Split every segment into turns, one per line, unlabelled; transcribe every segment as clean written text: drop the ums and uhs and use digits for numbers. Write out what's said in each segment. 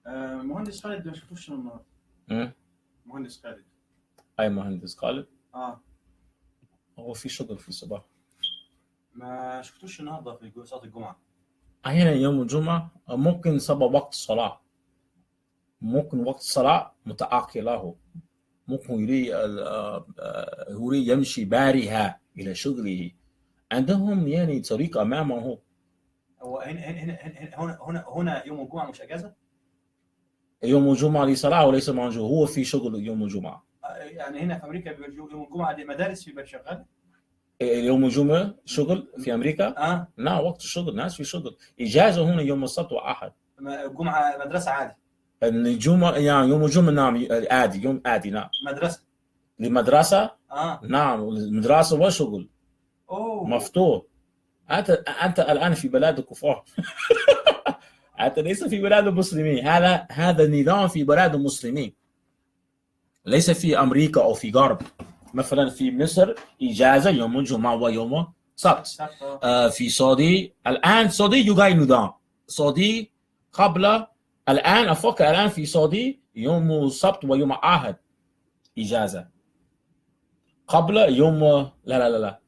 مهندس خالد ما شفتوش النهارده. مهندس خالد.
أي مهندس خالد؟
هو
في شغل في الصباح.
ما شفتوش النهارده في صلاة الجمعة.
أحيانا يوم الجمعة ممكن سبب وقت الصلاة، ممكن وقت الصلاة متأخر له، ممكن يريد يمشي بارها إلى شغله. عندهم يعني طريق أمامه.
هو هنا يوم الجمعة مش أجازة؟
يوم الجمعة لصلاة وليس موجود، هو في شغل يوم الجمعة.
يعني هنا في أمريكا يوم الجمعة دي مدارس في شغالة؟
يوم الجمعة شغل في أمريكا؟ نعم، وقت الشغل، ناس في شغل. إجازة هنا يوم السبت وأحد.
الجمعة مدرسة عادي.
الجمعة يعني يوم الجمعة نعم عادي، يوم عادي. نعم
مدرسة.
لمدرسة. نعم المدرسة وشغل. مفتوح. أنت الآن في بلاد الكفار. أنت ليس في بلاد المسلمين. هذا النظام في بلاد المسلمين، ليس في أمريكا أو في غرب. مثلا في مصر إجازة يوم الجمعة ويوم السبت. في سعودي الآن سعودي يغير نظام. سعودي قبل الآن أفكر الآن في سعودي يوم السبت ويوم الأحد إجازة. قبل يوم لا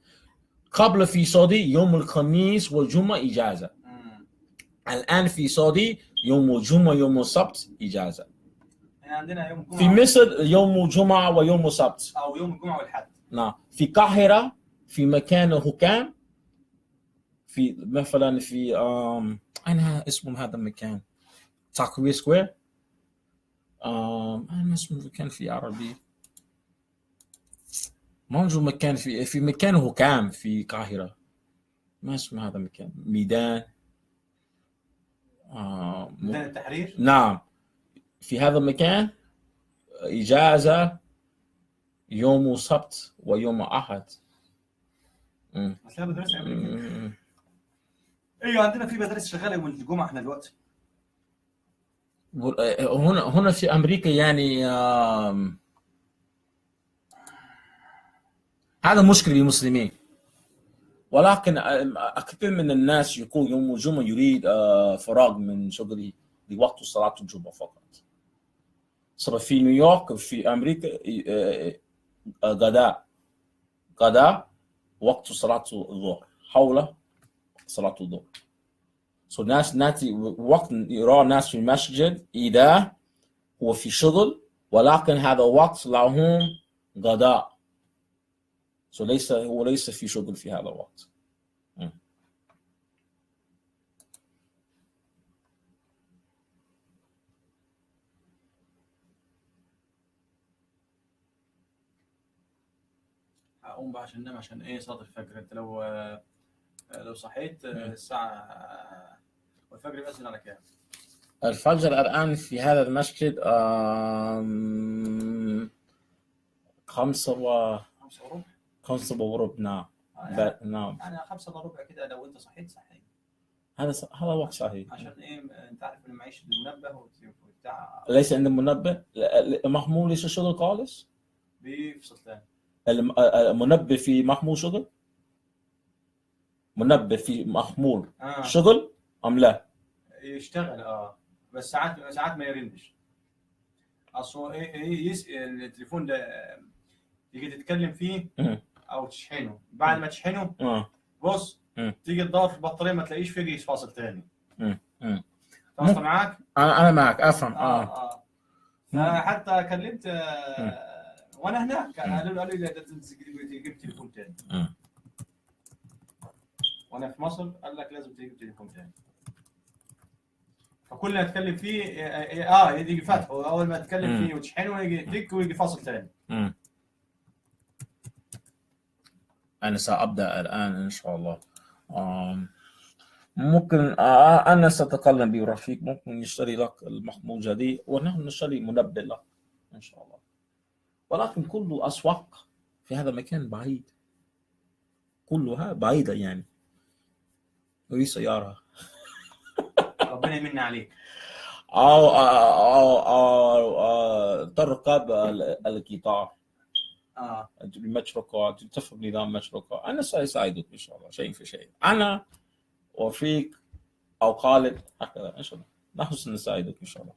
قبل في سعودي يوم الخميس والجمعة إجازة. الآن في سعودي يوم الجمعة يوم السبت إجازة.
عندنا يوم الجمعة.
في مصر يوم الجمعة ويوم السبت
أو يوم الجمعة والحد.
نعم. في القاهرة في مكان حكام، في مثلا في أنا اسمه هذا المكان تاكوي سكوير. أنا اسمه المكان في عربي موجود مكان في مكان حكام في القاهرة. ما اسمه هذا المكان؟ ميدان
ميدان التحرير.
نعم، في هذا المكان إجازة يوم السبت ويوم الأحد.
بس هي مدرسة أمريكية. أيوة عندنا في مدارس شغالة يوم الجمعة إحنا دلوقتي.
هنا في أمريكا يعني هذا مشكلة للمسلمين، ولكن كثير من الناس يقول يوم الجمعة يريد فراغ من شغله لوقت صلاة الجمعة فقط. صار في نيويورك في أمريكا غداء وقت صلاة الظهر، حول صلاة الظهر. ناس ناتي وقت يرى ناس في المسجد إذا هو في شغل، ولكن هذا وقت لهم غداء. هو ليس في شغل في هذا الوقت.
هقوم بقى عشان انام، عشان ايه صلاة الفجر. انت لو صحيت الساعة والفجر بيأذن على كام؟
الفجر الآن في هذا المسجد 5 وربع. نعم.
نعم. يعني 5 إلا ربع كده لو انت صحيت صحيح.
هذا وقت صحيح.
عشان ايه انت عارف ان معيش المنبه وبتاع.
ليس عند المنبه محمول، ليس شغل خالص.
بيفصل ثاني.
المنبه في محمول شغل. منبه في محمول شغل أم لا؟
يشتغل بس ساعات ما يرنش. اصل ايه يسأل التليفون ده تيجي تتكلم فيه او تشحنه، بعد ما تشحنه بص تيجي تدور في البطاريه ما تلاقيش فيه فاصل تاني. فاصل معاك؟
انا معك افهم.
حتى كلمت وانا هناك قالوا لي لازم تجيب تليفون تاني. وانا في مصر قال لك لازم تجيب تليفون تاني. فكل ما اتكلم فيه يجي فتحه، اول ما اتكلم فيه وتشحنه يجي تك ويجي فاصل تاني.
انا سأبدأ الان ان شاء الله. ممكن انا سأتكلم برفيق، ممكن يشتري لك المحمول جديد ونحن نشتري منبه لك ان شاء الله. ولكن كل اسواق في هذا المكان بعيد، كلها بعيدة يعني. اريد سيارة.
ربنا يمن عليك.
أو تركب القطار. المترو، تفهم نظام مترو. أنا سأساعدك إن شاء الله شيء في شيء. أنا وفيك أو خالد هكذا إن شاء الله نحن سنساعدك إن شاء الله.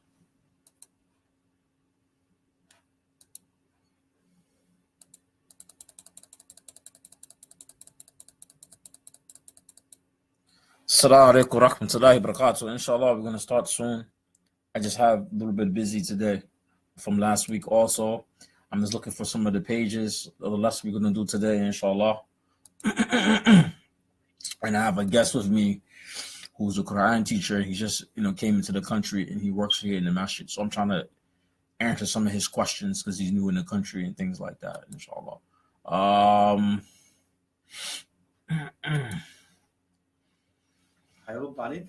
Assalamu alaikum wa rahmatullahi wa barakatuh. Inshallah, we're going to start soon. I just have a little bit busy today from last week also. I'm just looking for some of the pages of the lesson we're going to do today, inshallah. And I have a guest with me who's a Quran teacher. He just, came into the country and he works here in the masjid. So I'm trying to answer some of his questions because he's new in the country and things like that, inshallah.
هيرد عليك؟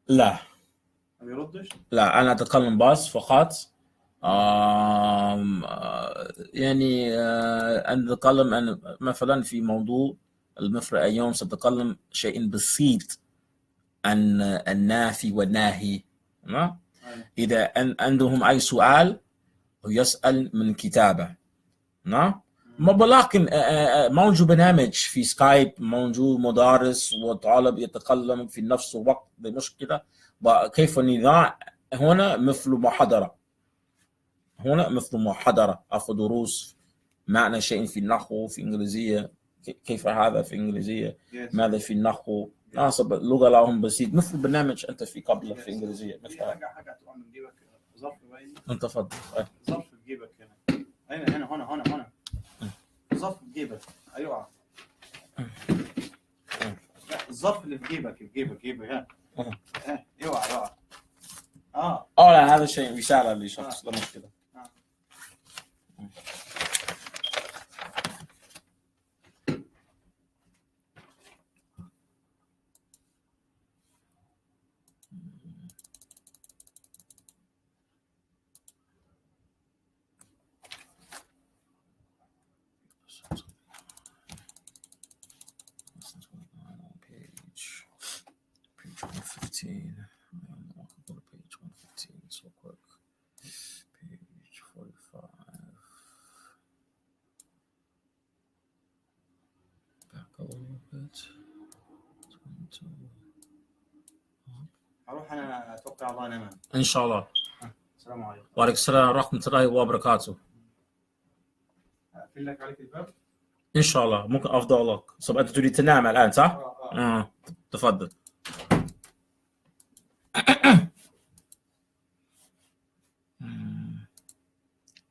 لا
ما بيردش؟
لا أنا أتكلم بس فقط. يعني أنا أتكلم مثلا في موضوع المفرد اليوم سأتكلم شيء بسيط عن النافي والناهي. إذا عندهم أي سؤال يسأل من كتابة. ولكن موجود برنامج في سكايب، موجود مدرس وطالب يتكلم في نفس الوقت بمشكلة. كيف النظام هنا مثل محاضرة أخذ دروس معنى شيء في النحو في إنجليزية، كيف هذا في إنجليزية، ماذا في النحو، ناصب اللغة لهم بسيط مثل برنامج أنت في قبل في إنجليزية. مثل
حاجة تقع من جيبك، ظرف باين.
أنت تفضل.
ظرف في جيبك هنا ظرف في جيبك هيقع. الظرف اللي في جيبك ها يقع.
لا هذا شيء رسالة لشخص لا مشكلة. Page 115. I can go to page 115 so quick. Page 45. Back a little bit. 22.
هروح أنا أتوقع الله أنام.
إن شاء الله.
السلام عليكم.
وعليكم السلام ورحمة الله وبركاته.
أقفل لك عليك الباب؟
إن شاء الله. ممكن أفضل لك. طب أنت تريد تنام الآن صح؟ تفضل.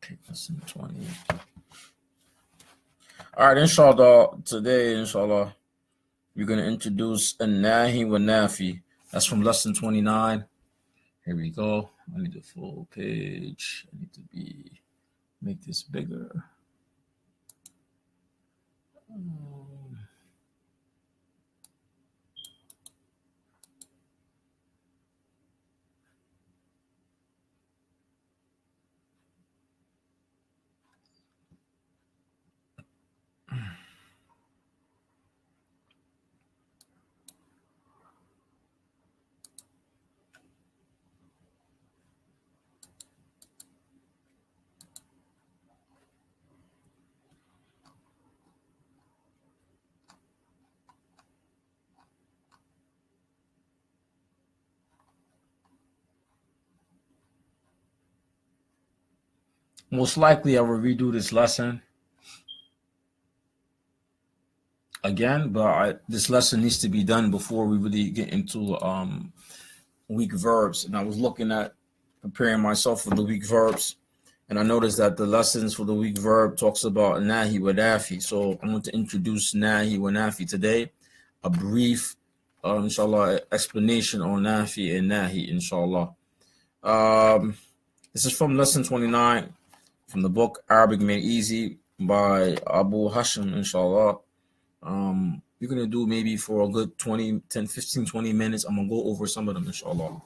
Okay, lesson 20. All right, inshallah, today, inshallah, we're going to introduce النهي والنفي. That's from lesson 29. Here we go. I need the full page. I need to make this bigger. Most likely I will redo this lesson again, but this lesson needs to be done before we really get into weak verbs. And I was looking at preparing myself for the weak verbs, and I noticed that the lessons for the weak verb talks about nahi wa nafi. So I'm going to introduce nahi wa nafi today, a brief inshallah explanation on nafi and nahi, inshallah. This is from lesson 29 from the book Arabic Made Easy by Abul Hashim, inshallah. You're going to do maybe for a good 10, 15, 20 minutes. I'm going to go over some of them, inshallah.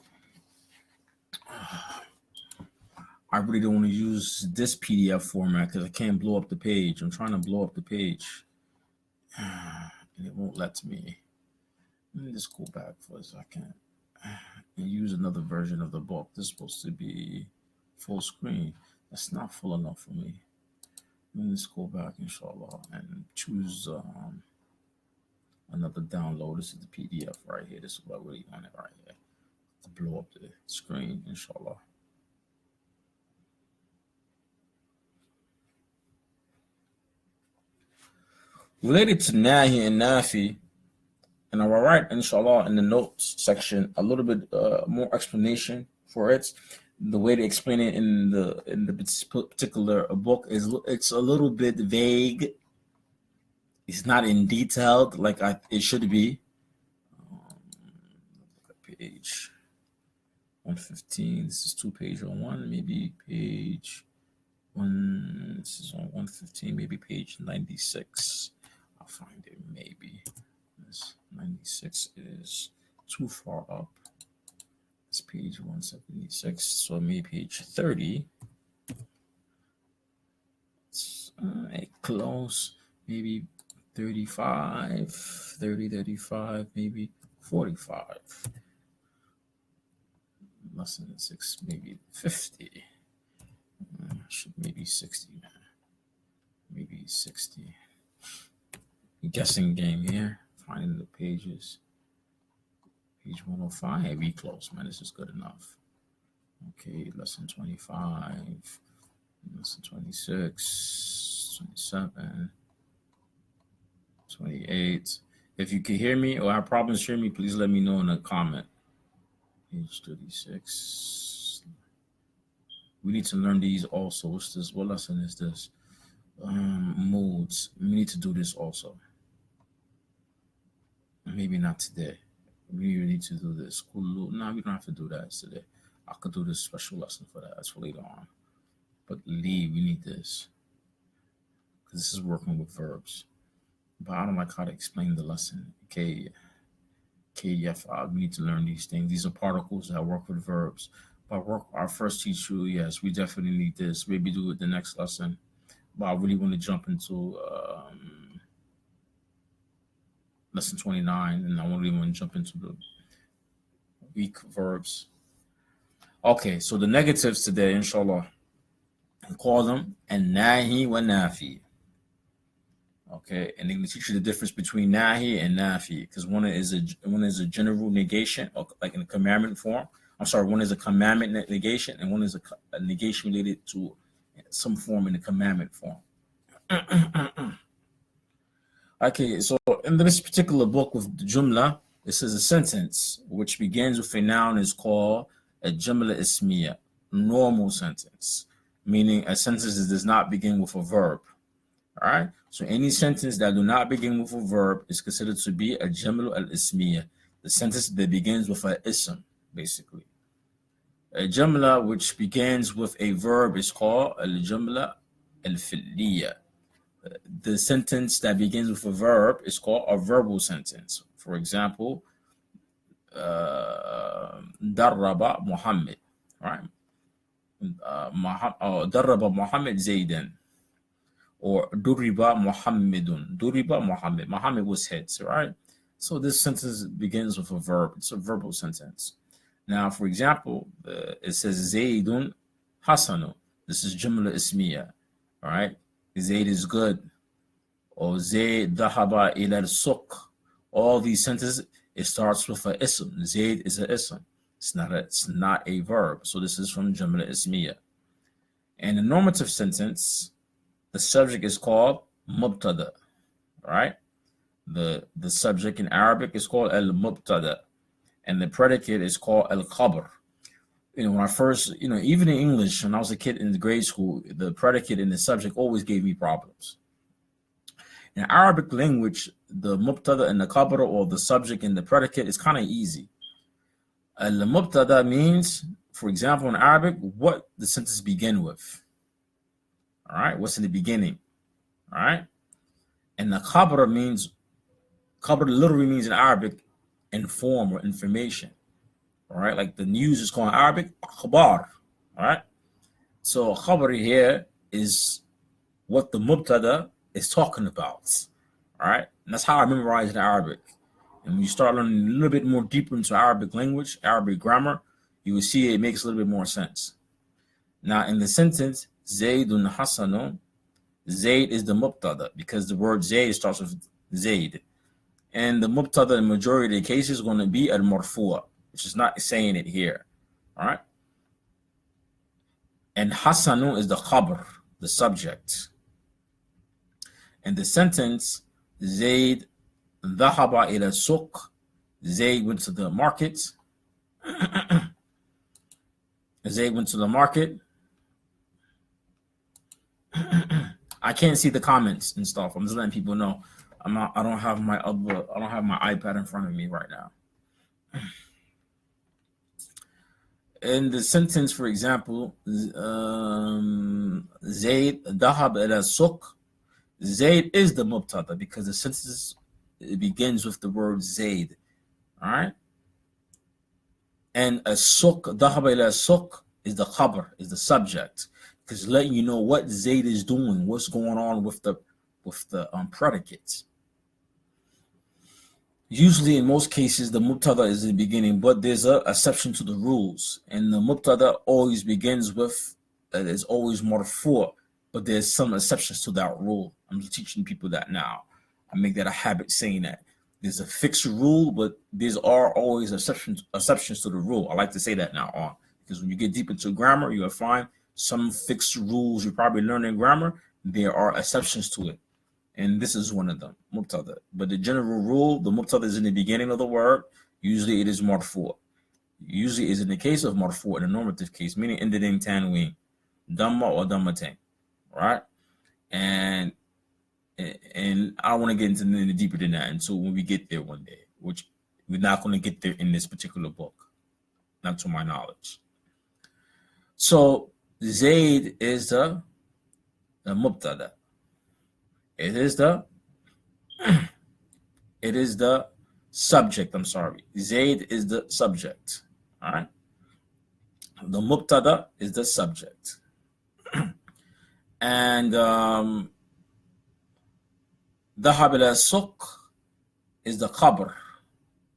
I really don't want to use this PDF format because I can't blow up the page. I'm trying to blow up the page. And it won't let me. Let me just go back for a second and use another version of the book. This is supposed to be full screen. That's not full enough for me. Let me just go back, inshallah, and choose another download. This is the PDF right here. This is what I really want it right here to blow up the screen, inshallah. Related to nahi and nafi, And I will write, inshallah, in the notes section a little bit more explanation for it. The way to explain it in the particular book is it's a little bit vague. It's not in detailed like it should be. Page 115. This is 2-page-01. Maybe page 1. This is on 115. Maybe page 96. I'll find it. Maybe this 96 is too far up. It's page 176. So maybe page 30. It's close. Maybe 35, 30, 35, maybe 45. Lesson 6, maybe 50. Should maybe 60. Maybe 60. Guessing game here. Finding the pages. Page 105. We close, man. This is good enough. Okay, lesson 25. Lesson 26. 27. 28. If you can hear me or have problems hearing me, please let me know in a comment. Page 36. We need to learn these also. What's this? What lesson is this? Modes. We need to do this also. Maybe not today. We need to do this. No, we don't have to do that today. I could do this special lesson for that. That's for later on. But we need this. Because this is working with verbs. But I don't like how to explain the lesson. We need to learn these things. These are particles that work with verbs. But our first teacher, yes, we definitely need this. Maybe do it the next lesson. But I really want to jump into lesson 29, and I really want to jump into the weak verbs. Okay, so the negatives today, inshallah, I call them النهي والنفي. Okay, and they're going to teach you the difference between nahi and nafi, because one is a general negation, or like in a commandment form. I'm sorry, one is a commandment negation, and one is a negation related to some form in the commandment form. Okay, so in this particular book with the jumla, it says a sentence which begins with a noun is called a jumla ismiya, normal sentence, meaning a sentence that does not begin with a verb. All right, so any sentence that do not begin with a verb is considered to be a jumla al-ismiya, the sentence that begins with an ism, basically. A jumla which begins with a verb is called al-jumla al-fi'liya. The sentence that begins with a verb is called a verbal sentence. For example, darraba Muhammad, right? Darraba Muhammad Zaydan. Or Duriba Muhammadun. Duriba Muhammad. Muhammad was hit, right? So this sentence begins with a verb. It's a verbal sentence. Now, for example, it says Zaydun Hasanu. This is Jumla Ismiya, all right? Zayd is good. Or Zayd Dahaba ila al-suq. All these sentences, it starts with a ism. Zayd is a ism. It's not a verb. So this is from Jumla Ismiya. And the normative sentence, the subject is called mubtada, right? The subject in Arabic is called al-mubtada, and the predicate is called al-khabar. When I first, even in English, when I was a kid in the grade school, the predicate and the subject always gave me problems. In Arabic language, the mubtada and the khabar, or the subject and the predicate, is kind of easy. Al-mubtada means, for example, in Arabic, what the sentence begin with. All right, what's in the beginning? All right, and the khabar literally means in Arabic inform or information. All right, like the news is called in Arabic akhbar. All right, so khabar here is what the mubtada is talking about. All right, and that's how I memorized in Arabic. And when you start learning a little bit more deeper into Arabic language, Arabic grammar, you will see it makes a little bit more sense. Now, in the sentence, Zaydun Hasanun, Zayd is the mubtada because the word Zayd starts with Zayd. And the mubtada in the majority of the cases is going to be al-marfu'a, which is not saying it here. All right? And Hasanun is the khabar, the subject. And the sentence, Zayd ذهب إلى السوق. Zayd went to the market. Zayd went to the market. I can't see the comments and stuff. I'm just letting people know. I don't have my iPad in front of me right now. In the sentence, for example, Zayd ذهب إلى السوق. Zayd is the mubtada because the sentence begins with the word Zayd. All right. And as-suq, ذهب إلى السوق is the khabar, is the subject, because letting you know what Zayd is doing, what's going on with the predicates. Usually, in most cases, the mubtada is the beginning, but there's an exception to the rules. And the mubtada always begins with, there's always marfu', but there's some exceptions to that rule. I'm teaching people that now. I make that a habit saying that. There's a fixed rule, but there are always exceptions to the rule. I like to say that now on, because when you get deep into grammar, you'll find some fixed rules you probably learn in grammar. There are exceptions to it. And this is one of them, mubtada. But the general rule, the mubtada is in the beginning of the word. Usually it is marfu'. Usually is in the case of marfu' in a normative case, meaning ended in tanween, damma or dammatain, right? And I don't want to get into any deeper than that until when we get there one day, which we're not going to get there in this particular book, not to my knowledge. So Zayd is the mubtada. It is the subject. I'm sorry. Zayd is the subject. All right. The mubtada is the subject. And ذهب إلى السوق is the khabar.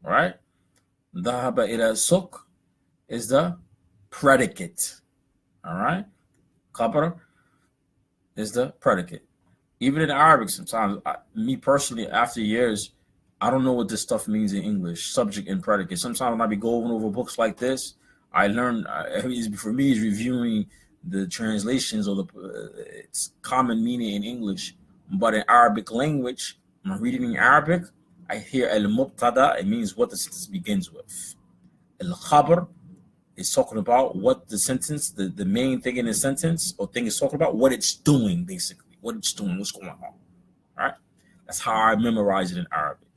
All right. ذهب إلى السوق is the predicate. All right. Khabar is the predicate. Even in Arabic, sometimes, me personally, after years, I don't know what this stuff means in English, subject and predicate. Sometimes when I be going over books like this, I learn, for me, is reviewing the translations or its common meaning in English. But in Arabic language, when I'm reading in Arabic, I hear al-mubtada, it means what the sentence begins with. Al-khabar is talking about what the sentence, the main thing in the sentence or thing is talking about, what it's doing, basically. What it's doing, what's going on. All right? That's how I memorize it in Arabic.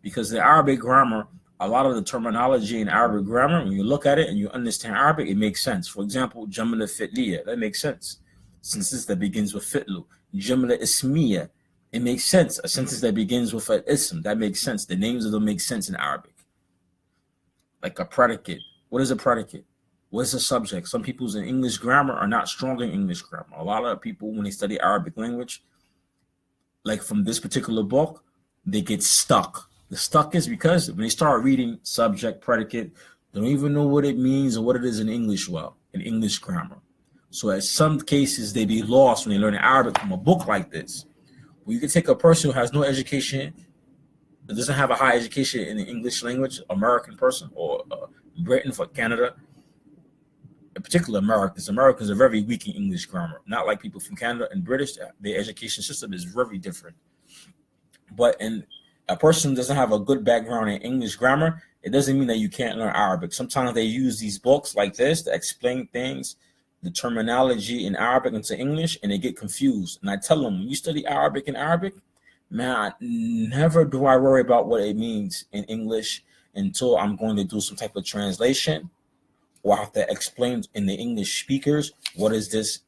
Because the Arabic grammar, a lot of the terminology in Arabic grammar, when you look at it and you understand Arabic, it makes sense. For example, Jamla fi'liya, that makes sense. Sentence that begins with fi'lu. Jamla ismiya, it makes sense. A sentence that begins with an ism, that makes sense. The names of them make sense in Arabic. Like a predicate. What is a predicate? What is a subject? Some people's in English grammar are not strong in English grammar. A lot of people, when they study Arabic language, like from this particular book, they get stuck. The stuck is because when they start reading subject, predicate, they don't even know what it means or what it is in English in English grammar. So in some cases, they be lost when they learn Arabic from a book like this. Well, you can take a person who has no education, that doesn't have a high education in the English language, American person, or Britain for Canada, in particular Americans. Americans are very weak in English grammar. Not like people from Canada and British. Their education system is very different. But in a person doesn't have a good background in English grammar, it doesn't mean that you can't learn Arabic. Sometimes they use these books like this to explain things, the terminology in Arabic into English, and they get confused. And I tell them, when you study Arabic in Arabic, man, never do I worry about what it means in English until I'm going to do some type of translation, or I have to explain in the English speakers what is this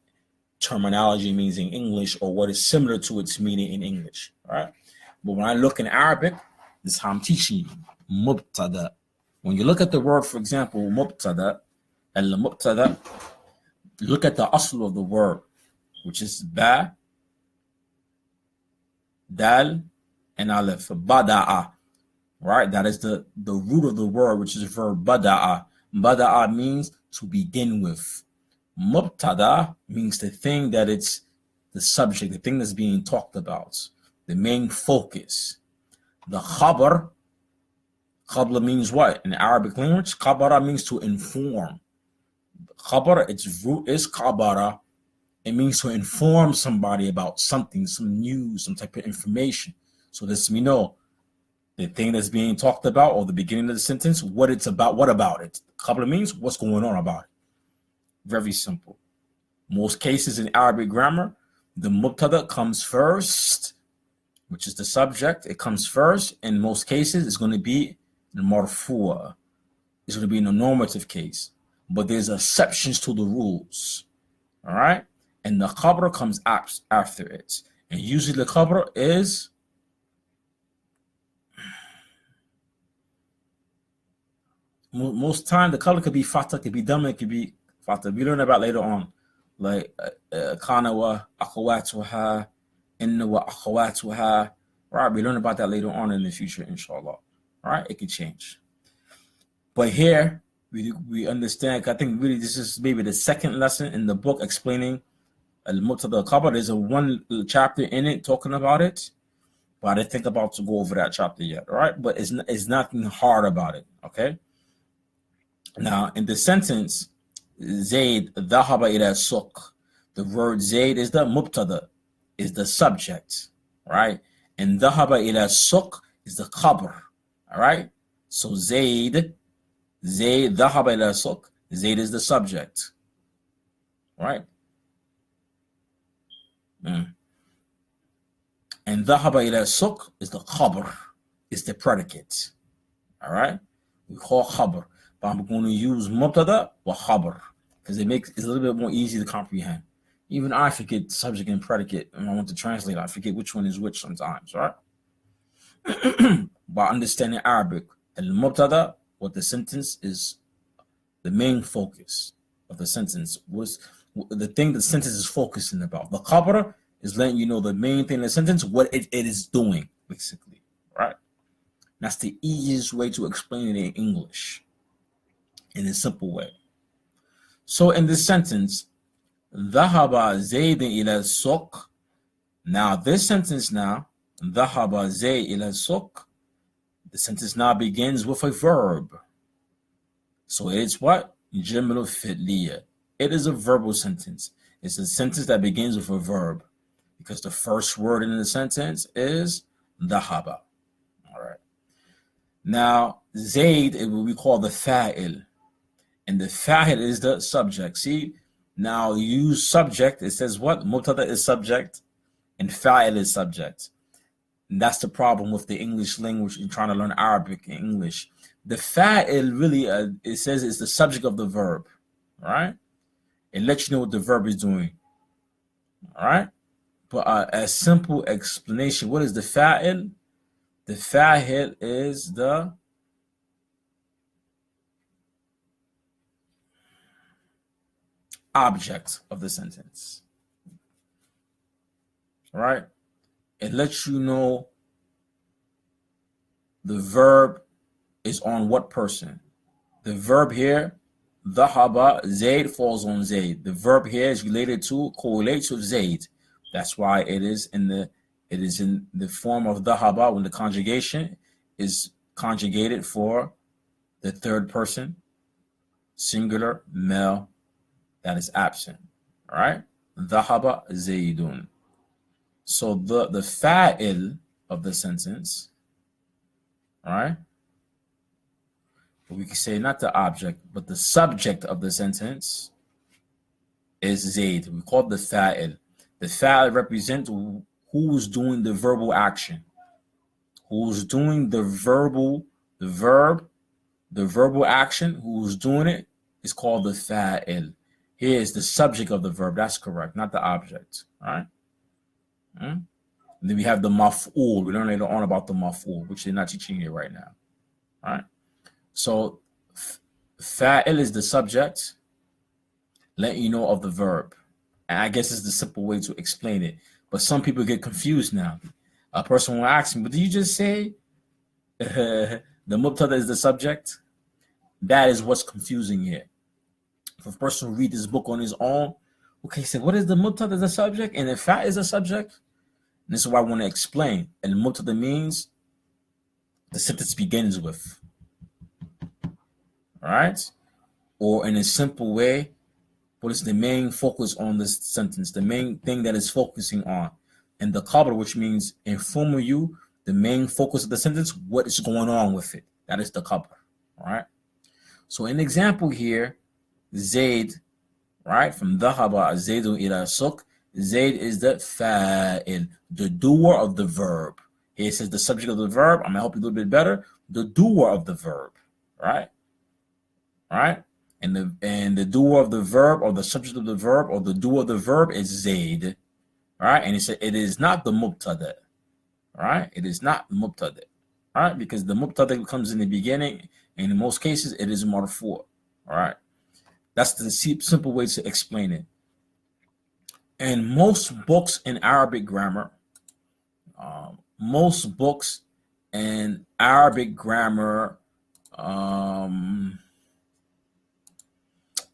terminology means in English, or what is similar to its meaning in English. All right. But when I look in Arabic, this is how I'm teaching you. Mubtada. When you look at the word, for example, mubtada, al-mubtada, look at the asl of the word, which is ba, dal, and alif. Bada'a. Right? That is the root of the word, which is the verb bada'a. Bada'a means to begin with. Mubtada means the thing that it's the subject, the thing that's being talked about, the main focus. The khabar means what? In Arabic language, khabara means to inform. Khabar, its root is khabara. It means to inform somebody about something, some news, some type of information. So this we know. the thing that's being talked about, or the beginning of the sentence, what it's about, what about it. Qabla means what's going on about it. Very simple. Most cases in Arabic grammar, the mubtada comes first, which is the subject. It comes first. In most cases, it's going to be the marfu'a. It's going to be in a normative case. But there's exceptions to the rules. All right? And the khabra comes after it. And usually the khabra is most time the khabra could be fatah, could be dhamma, it could be fatah. We learn about later on. Like kana wa akhawatuha, inna wa akhawatuha. Right? We learn about that later on in the future, inshallah. All right? It could change. But here we understand, I think really this is maybe the second lesson in the book explaining al-mubtada al-khabar. There's a one chapter in it talking about it, but I didn't think about to go over that chapter yet. All right, but it's nothing hard about it. Okay. Now in the sentence, Zayd dhahaba ila suq, the word Zayd is the mubtada, is the subject, right? And dhahaba ila suq is the khabar. All right. So Zayd dhahaba ila suq. Zayd is the subject, right? And dhahaba ila suq is the khabar, is the predicate. All right, we call khabar, but I'm going to use mubtada or khabar because it's a little bit more easy to comprehend. Even I forget subject and predicate, and I want to translate. I forget which one is which sometimes, right? By understanding Arabic, al-mubtada, what the sentence is, the main focus of the sentence was the thing the sentence is focusing about. The khabar is letting you know the main thing in the sentence, what it is doing, basically, right? That's the easiest way to explain it in English, in a simple way. So in this sentence, dhahaba Zaydun ila suq. Now this sentence now, dhahaba Zayd ila suq, the sentence now begins with a verb. So it's what? Jumla fi'liya. It is a verbal sentence. It's a sentence that begins with a verb because the first word in the sentence is dhahaba. All right. Now, Zayd is what we call the fa'il. And the fa'il is the subject. See, now you use subject. It says what? Mubtada is subject and fa'il is subject. And that's the problem with the English language in trying to learn Arabic and English. The fa'il really, it says it's the subject of the verb. All right. It lets you know what the verb is doing. All right. But a simple explanation, what is the fa'il? The fa'il is the object of the sentence. All right. It lets you know the verb is on what person. The verb here, dhahaba, Zayd, falls on Zayd. The verb here is correlates with Zayd. That's why it is in the form of dhahaba when the conjugation is conjugated for the third person, singular, male, that is absent. All right? Dhahaba Zaydun. So the fa'il of the sentence, all right? We can say not the object, but the subject of the sentence is Zayd. We call it the fa'il. The fa'il represents who's doing the verbal action. Who's doing the verbal action, who's doing it is called the fa'il. Here is the subject of the verb. That's correct, not the object. All right? And then we have the maf'ul. We learn later on about the maf'ul, which they're not teaching you right now. All right? So fa'il is the subject, letting you know of the verb. And I guess it's the simple way to explain it. But some people get confused now. A person will ask me, but did you just say the mubtada is the subject? That is what's confusing here. For a person who read this book on his own, okay, so what is the mubtada as a subject? And the fa is a subject? And this is what I want to explain. And mubtada means the sentence begins with. All right? Or in a simple way, what is the main focus on this sentence? The main thing that is focusing on. And the khabar, which means informing you the main focus of the sentence, what is going on with it. That is the khabar, right? So an example here, Zayd, right? From dhahaba Zaydun ila suq. Zayd is the fa'il, the doer of the verb. Here it says the subject of the verb. I'm gonna help you a little bit better. The doer of the verb, right? Right? And the doer of the verb, or the subject of the verb, or the doer of the verb is Zayd, right? And he said it is not the mubtada, right? It is not mubtada, right? Because the mubtada comes in the beginning, and in most cases it is marfu', all right? That's the simple way to explain it. And most books in Arabic grammar,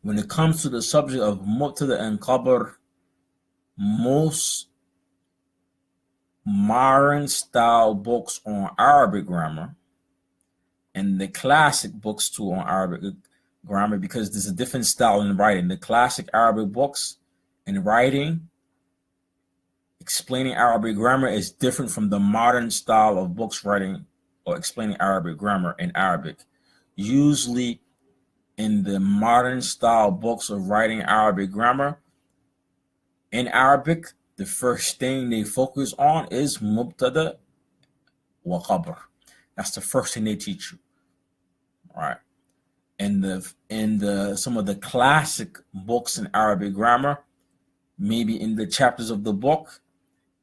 when it comes to the subject of mubtada and khabar, most modern style books on Arabic grammar, and the classic books too on Arabic grammar, because there's a different style in writing. The classic Arabic books in writing explaining Arabic grammar is different from the modern style of books writing or explaining Arabic grammar in Arabic. Usually in the modern style books of writing Arabic grammar in Arabic, the first thing they focus on is mubtada wa khabar. That's the first thing they teach you. All right. And some of the classic books in Arabic grammar, maybe in the chapters of the book,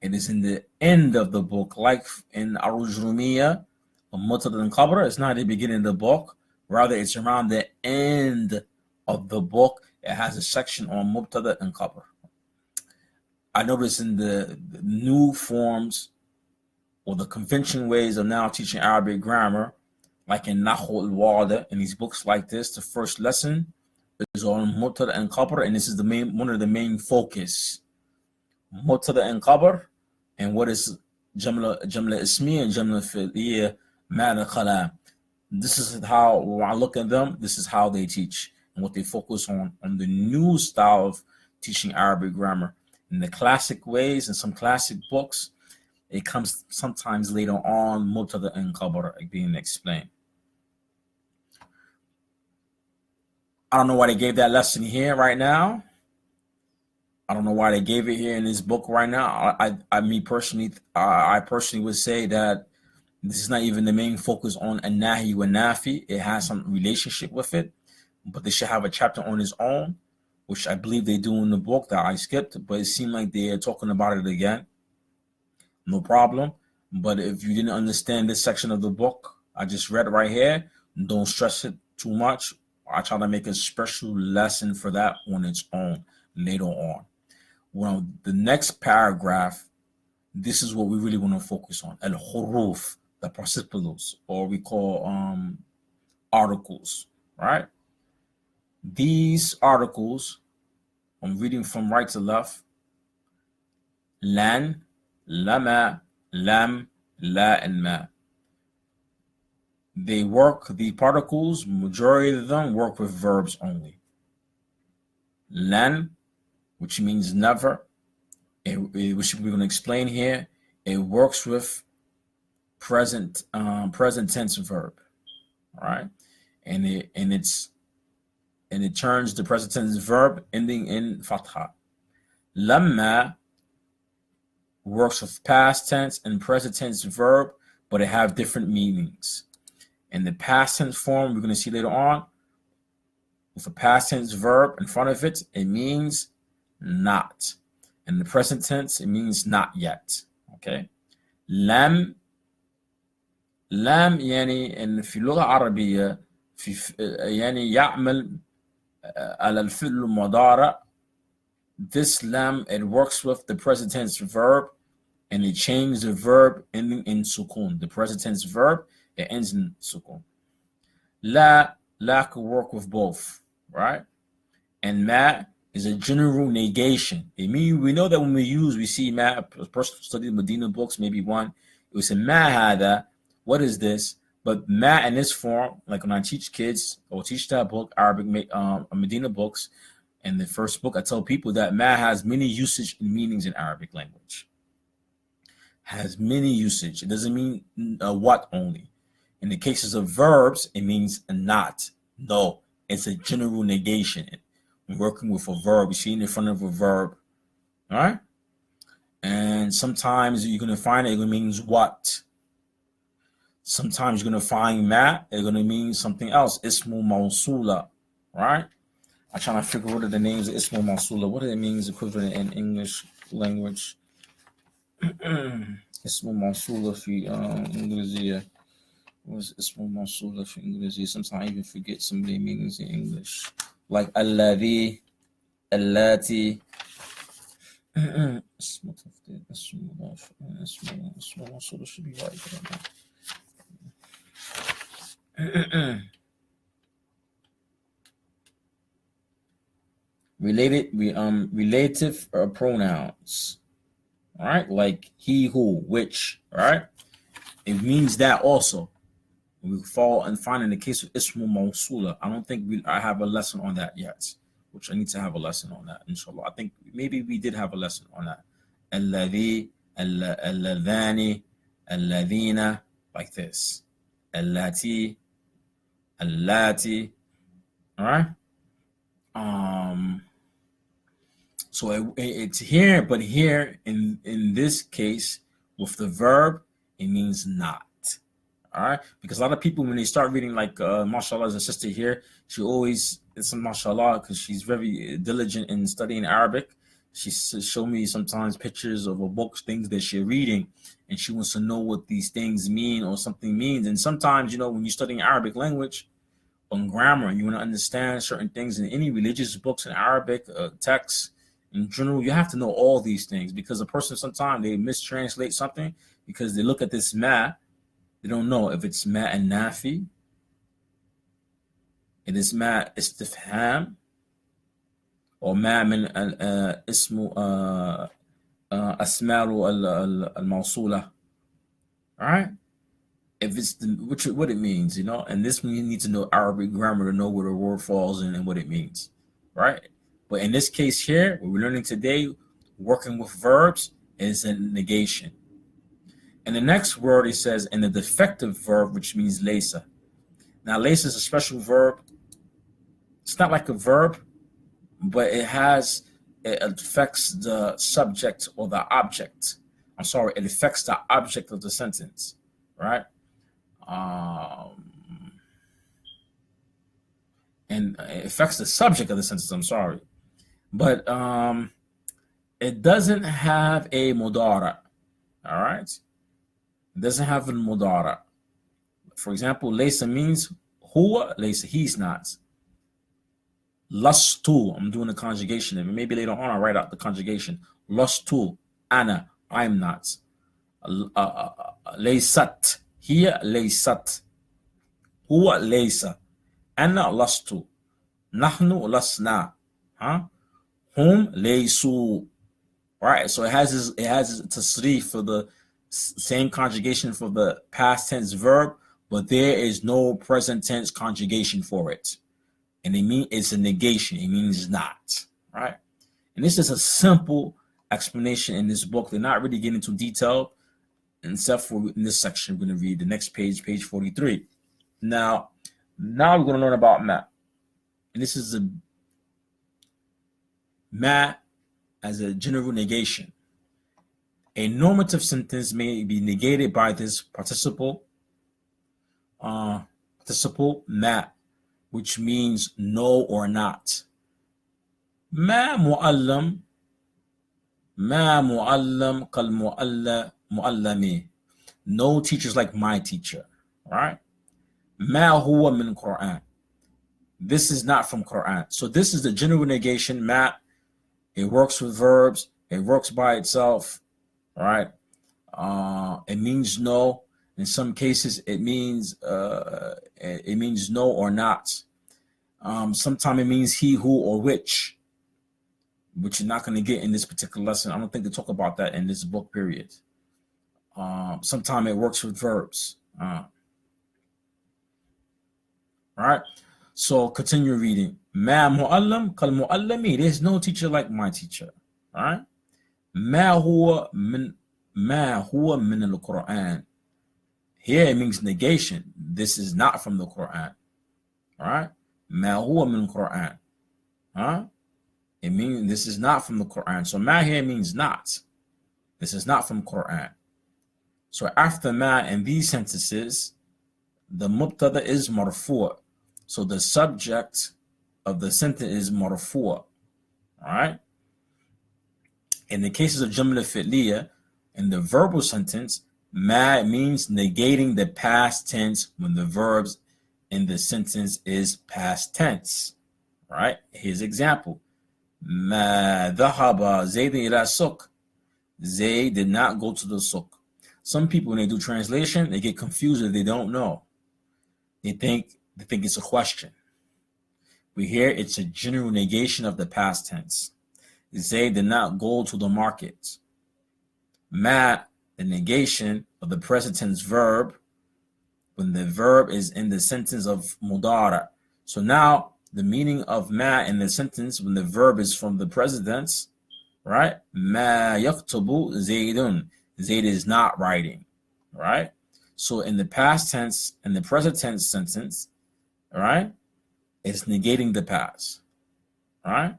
it is in the end of the book, like in Al-Jurumiyya, mubtada and khabar. It's not at the beginning of the book, rather it's around the end of the book. It has a section on mubtada and khabar. I notice in the new forms or the convention ways of now teaching Arabic grammar, like in Nahu al-Wada, in these books like this, the first lesson is on mubtada and khabar, and this is one of the main focus. Mubtada and khabar, and what is Jamla Ismiya and Jamla Fi'liya, Ma'na Khalam. This is how, when I look at them, this is how they teach and what they focus on the new style of teaching Arabic grammar. In the classic ways, in some classic books, it comes sometimes later on, mubtada and khabar being explained. I don't know why they gave that lesson here right now. I don't know why they gave it here in this book right now. I personally would say that this is not even the main focus on النهي والنفي. It has some relationship with it, but they should have a chapter on its own, which I believe they do in the book that I skipped, but it seemed like they're talking about it again. No problem. But if you didn't understand this section of the book I just read right here, don't stress it too much. I try to make a special lesson for that on its own later on. Well, the next paragraph, this is what we really want to focus on. Al-huruf, the participles, or we call articles, right? These articles, I'm reading from right to left. Lan, lama, lam, la, and ma. They work, the particles, majority of them work with verbs only. Lan, which means never, which we're going to explain here, it works with present tense verb, all right? And it turns the present tense verb ending in fatha. Lamma works with past tense and present tense verb, but it have different meanings. In the past tense form, we're going to see later on, with a past tense verb in front of it, it means not. In the present tense, it means not yet. Okay. لم يعني إن في اللغة العربية يعني يعمل على الفعل المضارع. This lam, it works with the present tense verb, and it changes the verb ending in sukun. The present tense verb, it ends in sukun. La could work with both, right? And ma is a general negation. It means we know that when we see ma, a person who studied Medina books, maybe one, it would say ma hada, what is this? But ma in this form, like when I teach kids or teach that book, Arabic Medina books, in the first book, I tell people that ma has many usage and meanings in Arabic language. has many usage. It doesn't mean what only. In the cases of verbs, it means not, no. It's a general negation. When working with a verb, you see it in front of a verb, all right? And sometimes you're going to find it means what. Sometimes you're going to find ma, it's going to mean something else. Ismu mawsula, right? I'm trying to figure out what are the names of Ismu mawsula. What do it means equivalent in English language? Ismu mawsula fi Ingleziya. What's Ismu mawsula fi Ingleziya? Sometimes I even forget some of the meanings in English. Like alladhi, allati. Ismu mawsula should be right. Relative pronouns, all right, like he, who, which, all right, it means that also. We fall and find in the case of Ismu Mawsula. I don't think I have a lesson on that yet, which I need to have a lesson on that, inshallah. I think maybe we did have a lesson on that. Alladhi, alladhani, alladhina, like this. Allati, allati, all right? So it's here, but here in this case with the verb, it means not. All right, because a lot of people when they start reading, like mashallah, as a sister here, she always, it's a mashallah because she's very diligent in studying Arabic. She show me sometimes pictures of books, things that she's reading, and she wants to know what these things mean or something means. And sometimes, you know, when you're studying Arabic language on grammar, and you want to understand certain things in any religious books in Arabic texts in general, you have to know all these things, because a person sometimes they mistranslate something because they look at this ma, they don't know if it's ma and nafi, it is ma istifham, or ma min ismu asmaru al-mawsula. All right, if it's what it means, you know, and this you need to know Arabic grammar to know where the word falls in and what it means, right? But in this case here, what we're learning today, working with verbs, is a negation. And the next word, it says in the defective verb, which means laysa. Now, laysa is a special verb. It's not like a verb, but it affects the subject or the object. I'm sorry, it affects the object of the sentence, right? And it affects the subject of the sentence, I'm sorry. But it doesn't have a mudara, all right? It doesn't have a mudara. For example, laysa means huwa laysa, he's not. Lastu, I'm doing the conjugation, and maybe later on I'll write out the conjugation. Lastu, ana, I'm not. Laysat, hiya laysat, huwa laysa, ana lastu, nahnu lasna, hum laysu. Right, so it has tasrif for the same conjugation for the past tense verb, but there is no present tense conjugation for it. And it's a negation. It means not, right? And this is a simple explanation in this book. They're not really getting into detail, except for in this section. We're going to read the next page, page 43. Now we're going to learn about ma. And this is a ma as a general negation. A normative sentence may be negated by this participle ma, which means no or not. Ma mu'allam kal mu'allami. No teachers like my teacher, right? Ma huwa min Quran. This is not from Quran. So this is the general negation, ma. It works with verbs. It works by itself, right? It means no. In some cases, it means no or not. Sometimes it means he, who, or which you're not going to get in this particular lesson. I don't think they talk about that in this book, period. Sometimes it works with verbs. Right? So continue reading. Ma mu'allam kal mu'allami. There's no teacher like my teacher. All right? Ma huwa min ما هو من القرآن. Here it means negation. This is not from the Quran. All right? ما هو من القرآن. Huh? It means this is not from the Quran. So ma here means not. This is not from Quran. So after ma in these sentences, the mubtada is marfu'. So the subject of the sentence is marfu'. All right? In the cases of jumla fi'liya, in the verbal sentence, ma means negating the past tense when the verbs in the sentence is past tense. All right? Here's example. ما ذهب زيد إلى السوق. Zayd did not go to the souk. Some people, when they do translation, they get confused if they don't know. They think it's a question. We hear it's a general negation of the past tense. Zayd did not go to the market. Ma, the negation of the present tense verb when the verb is in the sentence of mudara. So now the meaning of ma in the sentence when the verb is from the present tense, right? Ma yaktubu Zaydun. Zayd is not writing, right? So in the past tense and the present tense sentence, right, it's negating the past, right?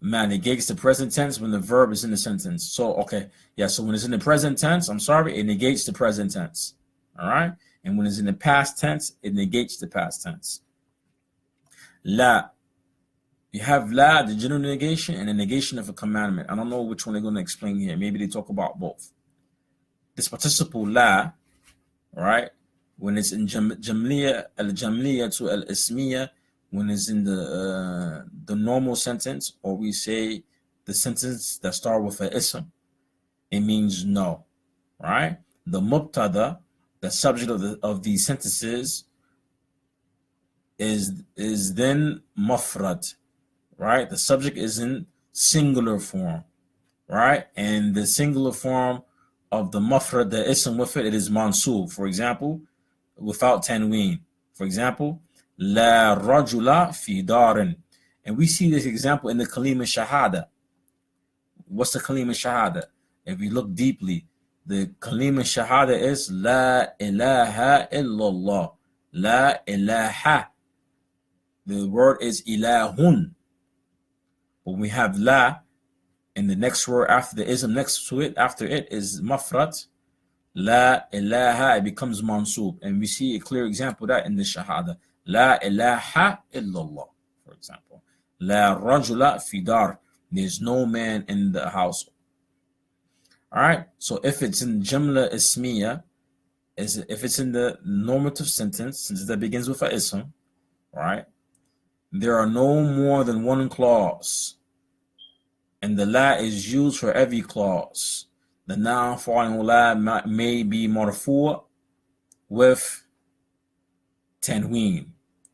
Ma negates the present tense when the verb is in the sentence. So, okay, yeah, so when it's in the present tense, it negates the present tense, all right? And when it's in the past tense, it negates the past tense. La. You have la, the general negation, and the negation of a commandment. I don't know which one they're going to explain here. Maybe they talk about both. This participle la, right, when it's in jamliya, al-jamliya to al-ismiya, when it's in the normal sentence, or we say the sentence that start with an ism, it means no, right? The mubtada, the subject of these sentences, is then mufrad. Right? The subject is in singular form, right? And the singular form of the mufrad, the ism with it is mansub. For example, without tanween. For example, la rajula fi darin. And we see this example in the kalima shahada. What's the kalima shahada? If we look deeply, the kalima shahada is la ilaha illallah. La ilaha. The word is ilahun. When we have la, and the next word after the ism next to it, after it is mafrat, la ilaha, it becomes mansub. And we see a clear example of that in the shahada. La ilaha illallah, for example. La rajula fidar, there's no man in the house. All right, so if it's in jamla ismiya, if it's in the normative sentence, since that begins with a ism, right, there are no more than one clause. And the la is used for every clause. The noun following la may be marfu' with tanween,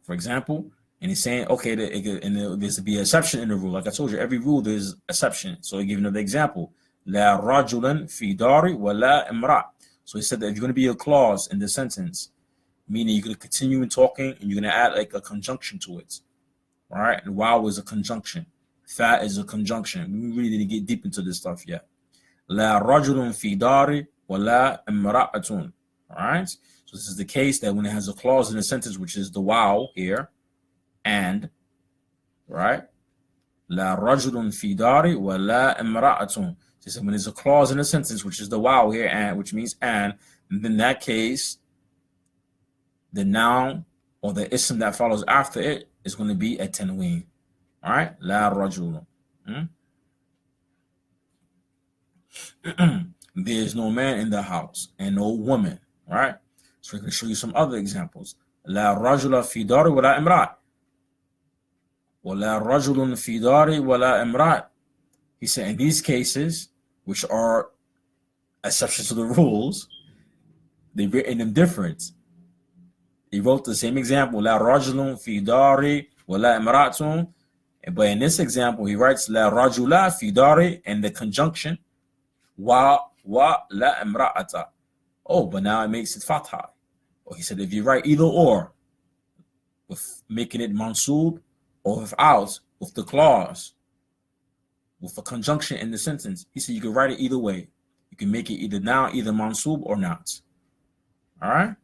for example. And he's saying, okay, there's to be an exception in the rule. Like I told you, every rule there's exception. So he gave another example. La rajulan fi dari wa la imra'. So he said that if you're going to be a clause in the sentence, meaning you're going to continue talking and you're going to add like a conjunction to it. All right, and waw is a conjunction. Fa is a conjunction. We really didn't get deep into this stuff yet. La rajulun fi dari wa la imra'atun. All right, so this is the case that when it has a clause in a sentence, which is the waw here, and, right, la rajulun fi dari wa la imra'atun. So when there's a clause in a sentence, which is the waw here, and which means and in that case, the noun or the ism that follows after it is going to be a tanween. All right, la rajulun. There's no man in the house and no woman. All right, so we can show you some other examples. La rajula fi dari wa la imra'. Wa la rajulun fi dari wa la imra'. He said in these cases, which are exceptions to the rules, they've written them different. He wrote the same example, la rajulun fi dari wa la imra'atun. But in this example, he writes la rajula fi dari and the conjunction wa la imra'ata. Oh, but now it makes it fatha. Or he said if you write either or, with making it mansub or without, with the clause, with a conjunction in the sentence. He said you can write it either way. You can make it either noun, either mansub or not. All right?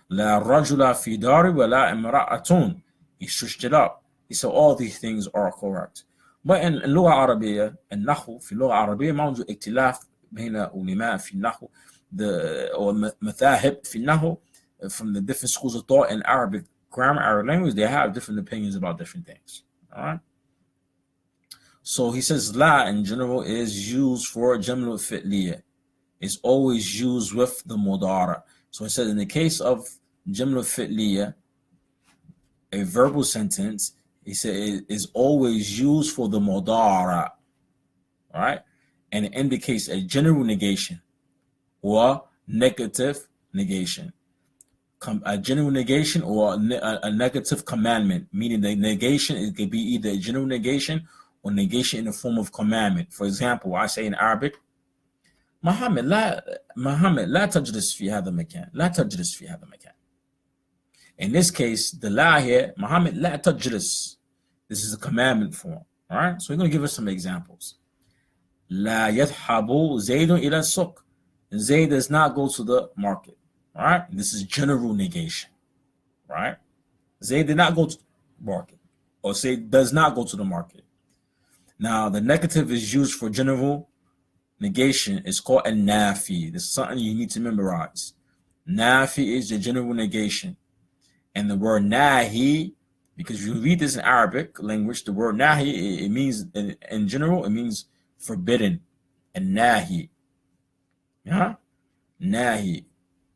La rajula fi dari wa la imra'atun. He switched it up. He said all these things are correct. But in اللغة العربية النحو في اللغة العربية ما عنده اختلاف بين علماء في النحو or مذاهب في النحو from the different schools of thought in Arabic grammar, Arabic language. They have different opinions about different things. All right. So he says la in general is used for jamlu fi'liya. It's always used with the mudara. So he said in the case of jamlu fi'liya, a verbal sentence, he said it is always used for the mudara. All right. And it indicates a general negation or negative negation. A general negation or a negative commandment, meaning the negation, it could be either a general negation or negation in the form of commandment. For example, I say in Arabic, Muhammad لا تجلس في هذا المكان. لا تجلس في هذا المكان. In this case, the la here, Muhammad لا تجلس. This is a commandment form. All right, so we're going to give us some examples. لا يذهب زيد إلى السوق. Zayd does not go to the market. All right, this is general negation. Right, Zayd did not go to the market, or Zayd does not go to the market. Now, the negative is used for general negation. It's called a nafi. This is something you need to memorize. Nafi is the general negation. And the word nahi, because if you read this in Arabic language, the word nahi, it means, in general, it means forbidden. And nahi. Yeah? Nahi.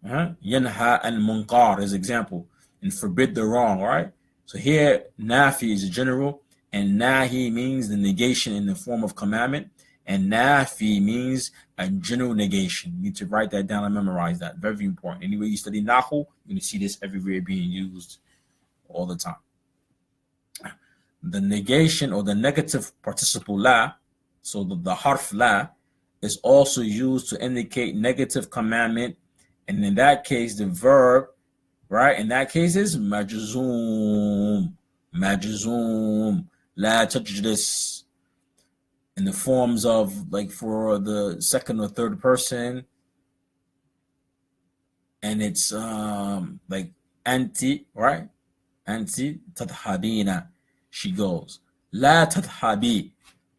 Yanha and munkar is example. And forbid the wrong, right? So here, nafi is general. And nahi means the negation in the form of commandment. And nafi means a general negation. You need to write that down and memorize that. Very important. Anyway, you study nahu, you're going to see this everywhere being used all the time. The negation or the negative participle la, so the harf la, is also used to indicate negative commandment. And in that case, the verb, right, in that case is majzoom. Majzoom. La tajlis. In the forms of, like, for the second or third person, and it's like anti, right? Anti tadhabina, she goes. La tadhabi.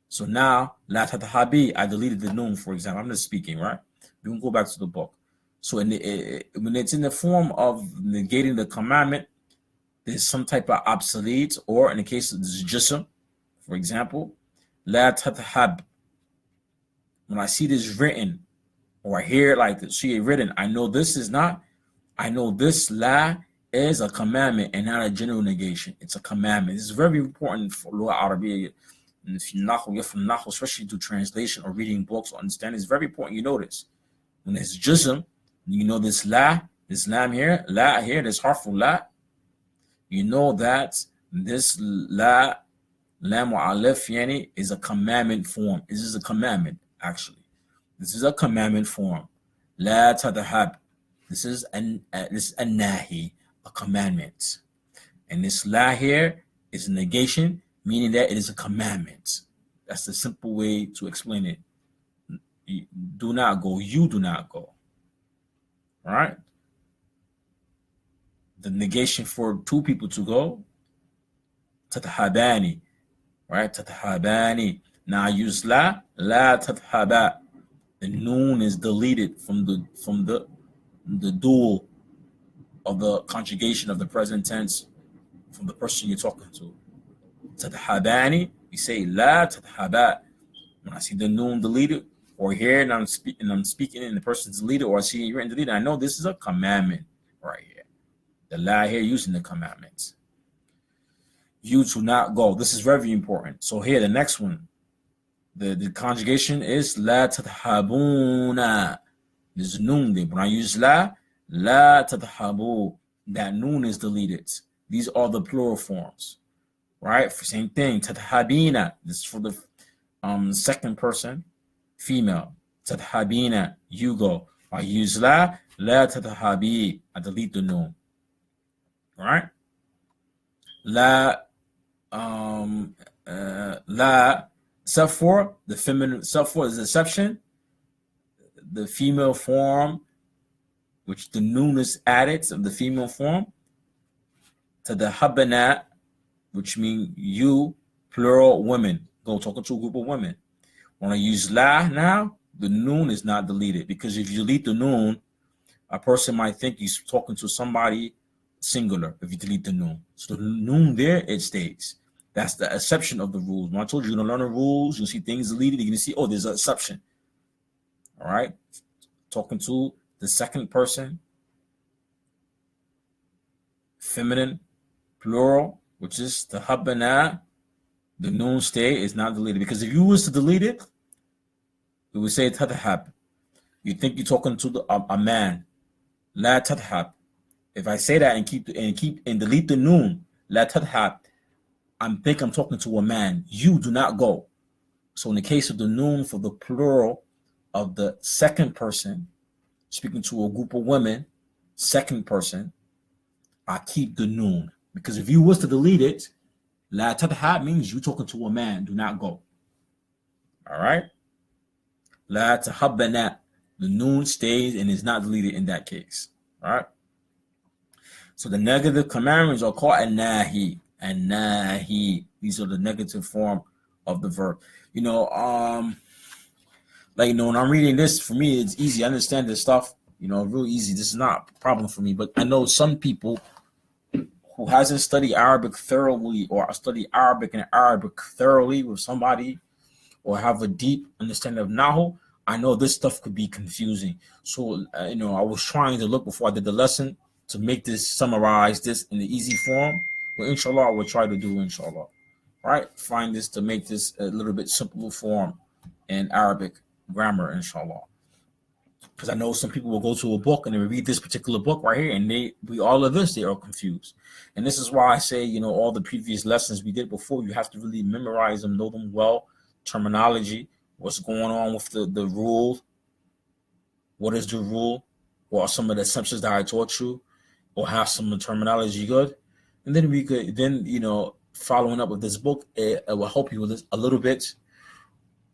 So now la tadhabi, I deleted the noon, for example. I'm just speaking, right? We can go back to the book. So when it's in the form of negating the commandment, there's some type of obsolete, or in the case of this jism, for example, la tadhab. When I see this written, or I hear see it written, I know this la is a commandment and not a general negation. It's a commandment. This is very important for Lugha Arabiya, especially to translation or reading books or understanding. It's very important you know this. When it's jism, you know this lam here, la here, this harful la, you know that this la mu'alif yani is a commandment form. This is a commandment, actually. This is a commandment form. La tadhab. This is a nahi, a commandment. And this la here is a negation, meaning that it is a commandment. That's the simple way to explain it. Do not go. You do not go. All right? The negation for two people to go, tadhabani. Right? Tadhabani. Now I use la tadhaba. The noon is deleted from the dual of the conjugation of the present tense from the person you're talking to. Tadhabani, we say la tadhaba. When I see the noon deleted, or here and I'm speaking and the person's deleted, or I see it written deleted, I know this is a commandment right here. The la here using the commandments. You to not go. This is very important. So here, the next one, the conjugation is la tadhabuna. There's noon there. When I use la tadhabu, that noon is deleted. These are the plural forms, right? Same thing. Tadhabina. This is for the second person, female. Tadhabina, you go. I use la tadhabi. I delete the noon. All right? La Except for the feminine, except for the exception, the female form, which the noon is added of the female form, to the habanat, which means you, plural women. Go talking to a group of women. When I use la now, the noon is not deleted, because if you delete the noon, a person might think he's talking to somebody singular if you delete the noon. So the noon there, it stays. That's the exception of the rules. When I told you, you're going to learn the rules, you'll see things deleted, you're going to see, oh, there's an exception. All right? Talking to the second person, feminine, plural, which is the habana, the noon stay is not deleted. Because if you was to delete it, it would say tadhab. You think you're talking to a man. La tadhab. If I say that and delete the noon, la tadhab, I'm talking to a man. You do not go. So in the case of the noon for the plural of the second person, speaking to a group of women, second person, I keep the noon. Because if you was to delete it, la tadhab means you're talking to a man. Do not go. All right? La tahabbanat. The noon stays and is not deleted in that case. All right? So the negative commandments are called an-nahi. An-nahi. These are the negative form of the verb. When I'm reading this, for me, it's easy. I understand this stuff, real easy. This is not a problem for me. But I know some people who hasn't studied Arabic thoroughly, or study Arabic and Arabic thoroughly with somebody, or have a deep understanding of Nahu, I know this stuff could be confusing. So, I was trying to look before I did the lesson to make this, summarize this in the easy form. Well, inshallah, I will try to do, inshallah. All right? Find this to make this a little bit simpler form in Arabic grammar, inshallah. Because I know some people will go to a book and they will read this particular book right here, and they are confused. And this is why I say, all the previous lessons we did before, you have to really memorize them, know them well, terminology, what's going on with the rule, what is the rule, what are some of the assumptions that I taught you, or have some of the terminology good. And then we could, following up with this book, it will help you with this a little bit,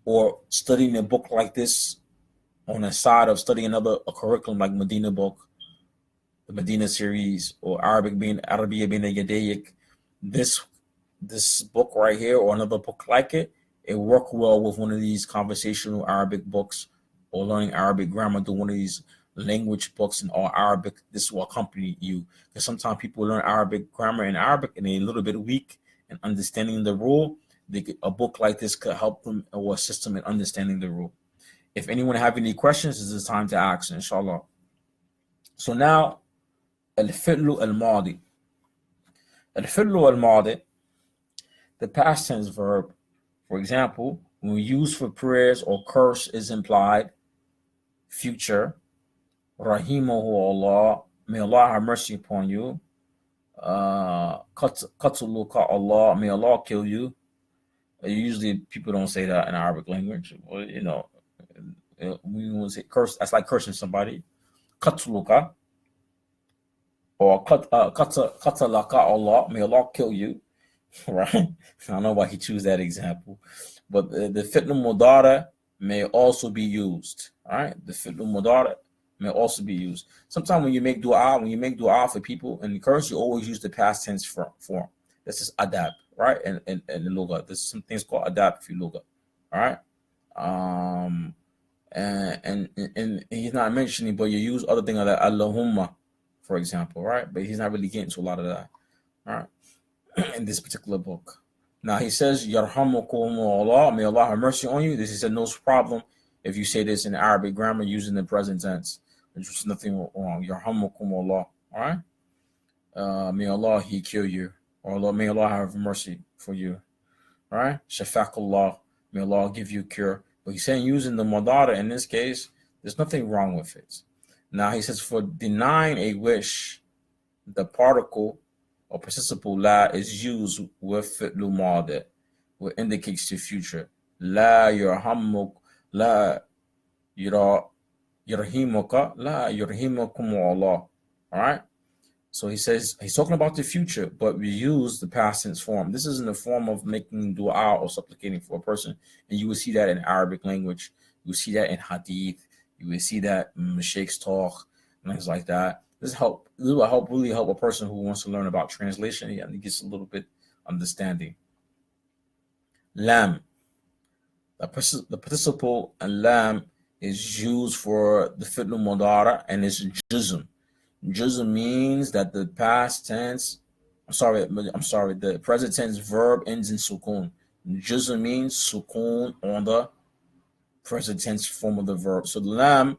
or studying a book like this on the side of studying a curriculum like Medina book, the Medina series, or Arabiya Bina Yadayik. This book right here, or another book like it work well with one of these conversational Arabic books, or learning Arabic grammar through one of these language books in all Arabic. This will accompany you. Because sometimes people learn Arabic grammar in Arabic and they're a little bit weak in understanding the rule. A book like this could help them or assist them in understanding the rule. If anyone have any questions, this is the time to ask, inshallah. So now, al-fi'lu al-madi. Al-fi'lu al-madi, the past tense verb, for example, when we use for prayers or curse is implied, future, rahimahu Allah, may Allah have mercy upon you, qatluka Allah, may Allah kill you. Usually people don't say that in Arabic language. Well, we want to say curse, that's like cursing somebody. Qatluka, or qatalaka Allah, may Allah kill you. Right? I don't know why he chose that example. But the fi'l mudara may also be used. All right? The fi'l mudara may also be used. Sometimes when you make dua for people in the curse, you always use the past tense form. This is adab, right? And the lugha. There's some things called adab fi lugha. All right? And he's not mentioning, but you use other things like Allahumma, for example, right? But he's not really getting to a lot of that. All right? In this particular book. Now he says, Yarhamukum Allah, may Allah have mercy on you. This is no problem if you say this in Arabic grammar using the present tense. There's nothing wrong. Yarhamukum Allah. All right? May Allah He kill you. Or Allah, may Allah have mercy for you. All right? Shafakullah. May Allah give you cure. But he's saying using the madara in this case, there's nothing wrong with it. Now he says, for denying a wish, the particle or participle la is used with fi'lu madi, which indicates the future. La yarhamuk, la yarhimuka, la yarhimukum Allah. All right. So he says he's talking about the future, but we use the past tense form. This is in the form of making dua or supplicating for a person, and you will see that in Arabic language. You will see that in hadith. You will see that in sheikh's talk, things like that. This will really help a person who wants to learn about translation and he gets a little bit understanding. Lam. The participle and lam is used for the fi'l mudara and it's juzm. Juzm means that the past tense, the present tense verb ends in sukun. Juzm means sukun on the present tense form of the verb. So lam,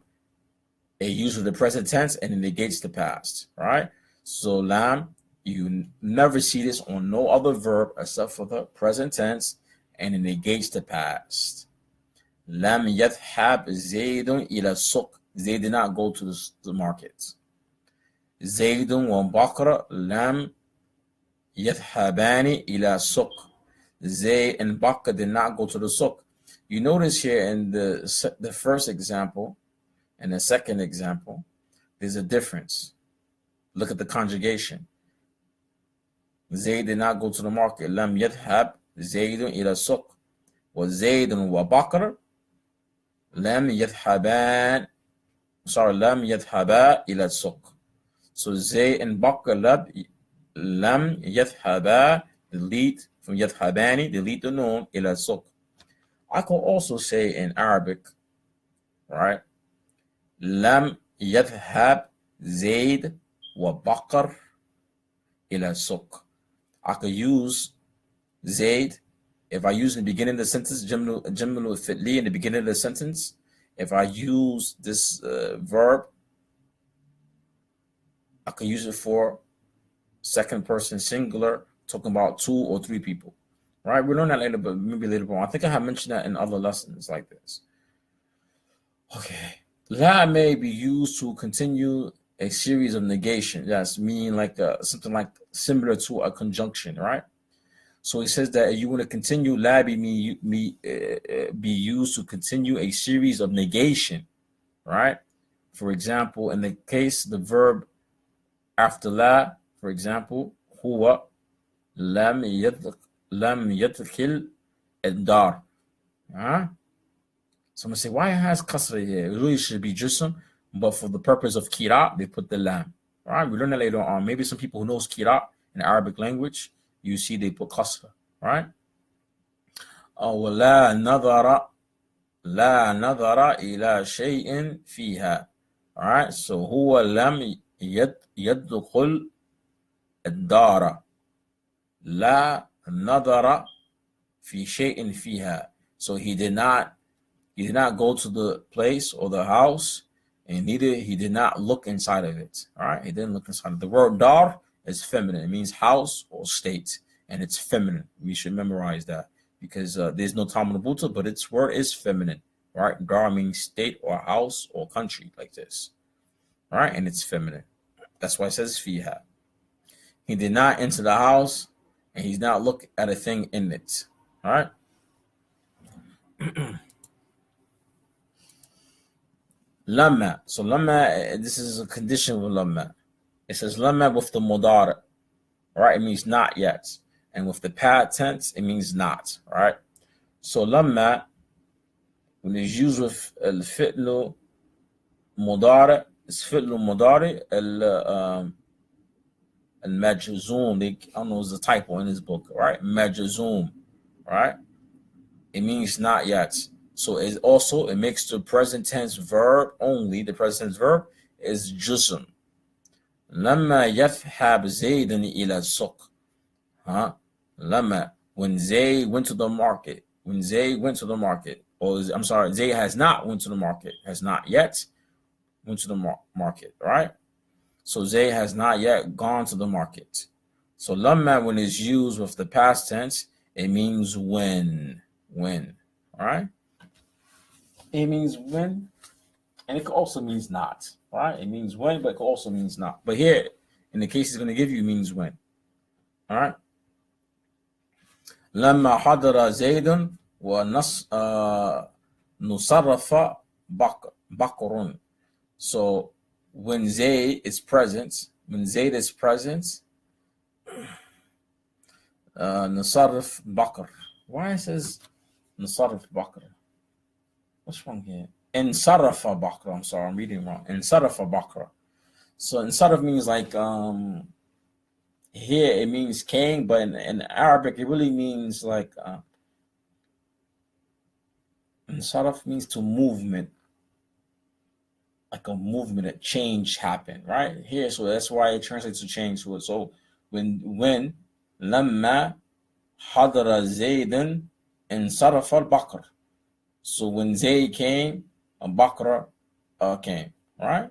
it uses the present tense and it negates the past, right? So lam, you never see this on no other verb except for the present tense and it negates the past. Lam yadhhab Zaydun ila suq. Zayd did not go to the market. Zaydun wa Bakra lam yadhhabani ila suq. Zayd and Bakr did not go to the suq. You notice here in the first example and the second example, there's a difference. Look at the conjugation. Zayd did not go to the market. Lam yadhhab Zaydun ila suq. Wa Zaydun wa Bakr lam yadhhaba ila suq. So Zayd and Bakr lam yadhhaba, delete from yadhhabani, delete the noon, ila suq. I could also say in Arabic, right? Lam yadhhab Zayd wa Bakr ila suq. I could use Zayd if I use in the beginning of the sentence, Jamlu Fitli in the beginning of the sentence. If I use this verb, I can use it for second person singular, talking about 2 or 3 people. Right? We'll learn that later, but maybe later on. I think I have mentioned that in other lessons like this. Okay. La may be used to continue a series of negation. Yes, meaning like something like similar to a conjunction, right? So he says that you want to continue, la be used to continue a series of negation, right? For example, in the case, the verb after la, for example, huwa lam yadkhil ad-dar. Someone say, why it has kasra here? It really should be jism, but for the purpose of kira, they put the lam. All right, we learn that later on. Maybe some people who knows kira in Arabic language, you see they put kasra, right? La nadhara ila shay'in fiha. All right, so huwa lam yadkhul ad-dara. La nadhara fi shay'in fiha. So he did not go to the place or the house, and he did not look inside of it. All right, he didn't look inside of it. The word dar is feminine. It means house or state, and it's feminine. We should memorize that because there's no Talmud Buta, but its word is feminine. Right, dar means state or house or country, like this. All right, and it's feminine. That's why it says fiha. He did not enter the house, and he's not look at a thing in it. All right. Lamma. So lamma, this is a condition with lamma. It says lamma with the mudara. Right? It means not yet. And with the past tense, it means not. Right? So lamma, when it's used with al-fi'lu mudara, it's fi'lu mudari al-majzoom. I don't know, it's a typo in this book. Right? Majzoom. Right? It means not yet. So it makes the present tense verb only. The present tense verb is juzm. Lamma yadhhab Zaydun ila suq. Lamma, when Zayd went to the market. When Zayd went to the market. Zayd has not went to the market. Has not yet went to the market. Right? So Zayd has not yet gone to the market. So lamma, when it's used with the past tense, it means when. When. All right? It means when, and it also means not. Right? It means when, but it also means not. But here, in the case it's going to give you, it means when. All right? لما حضر زيد ونصرف بكر. So when Zayd is present when Zayd is present, نصرف بقر. Why it says نصرف بقر? What's wrong here? انصرف بقر. I'm sorry, I'm reading wrong. انصرف بقر. So انصرف means like here it means came, but in Arabic it really means like انصرف means to movement. Like a movement, a change happened, right? Here, so that's why it translates to change. So when لما حضر زيد انصرف البقر. So when Zayd came, a Bakra came, right?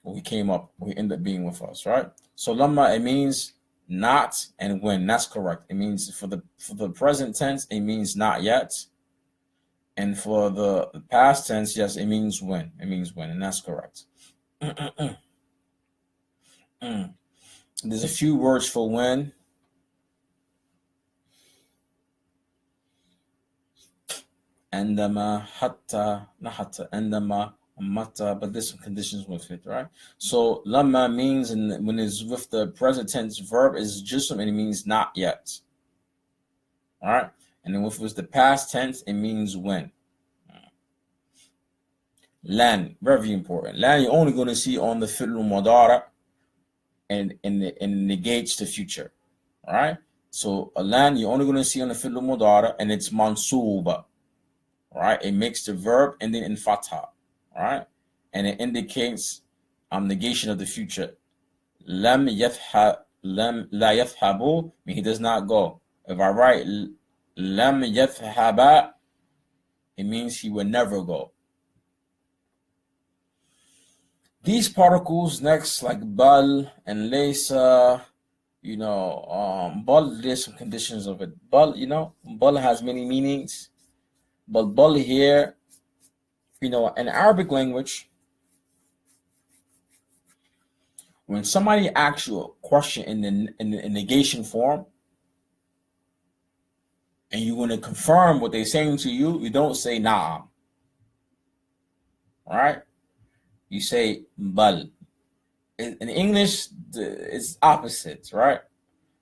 We came up, we end up being with us, right? So lamma, it means not and when. That's correct. It means for the present tense, it means not yet. And for the past tense, yes, it means when. It means when, and that's correct. There's a few words for when. عندما حتى not حتى عندما متى, but there's some conditions with it, right? So lama means, and when it's with the present tense verb is just and it means not yet. All right, and then if it was the past tense, it means when. Lan, very important. Lan you're only going to see on the fi'l mudara and negates the future. All right, so a lan you're only going to see on the fi'l mudara and it's mansuba. All right, it makes the verb ending in fatha. All right, and it indicates negation of the future. Lam la yathhabu, mean he does not go. If I write lam yathhaba, it means he will never go. These particles next, like bal and laysa, bal, there's some conditions of it. Bal, bal has many meanings. But bal here, in Arabic language, when somebody asks you a question in the negation form, and you want to confirm what they're saying to you, you don't say na'am. All right? You say bal. In English, it's opposite, right?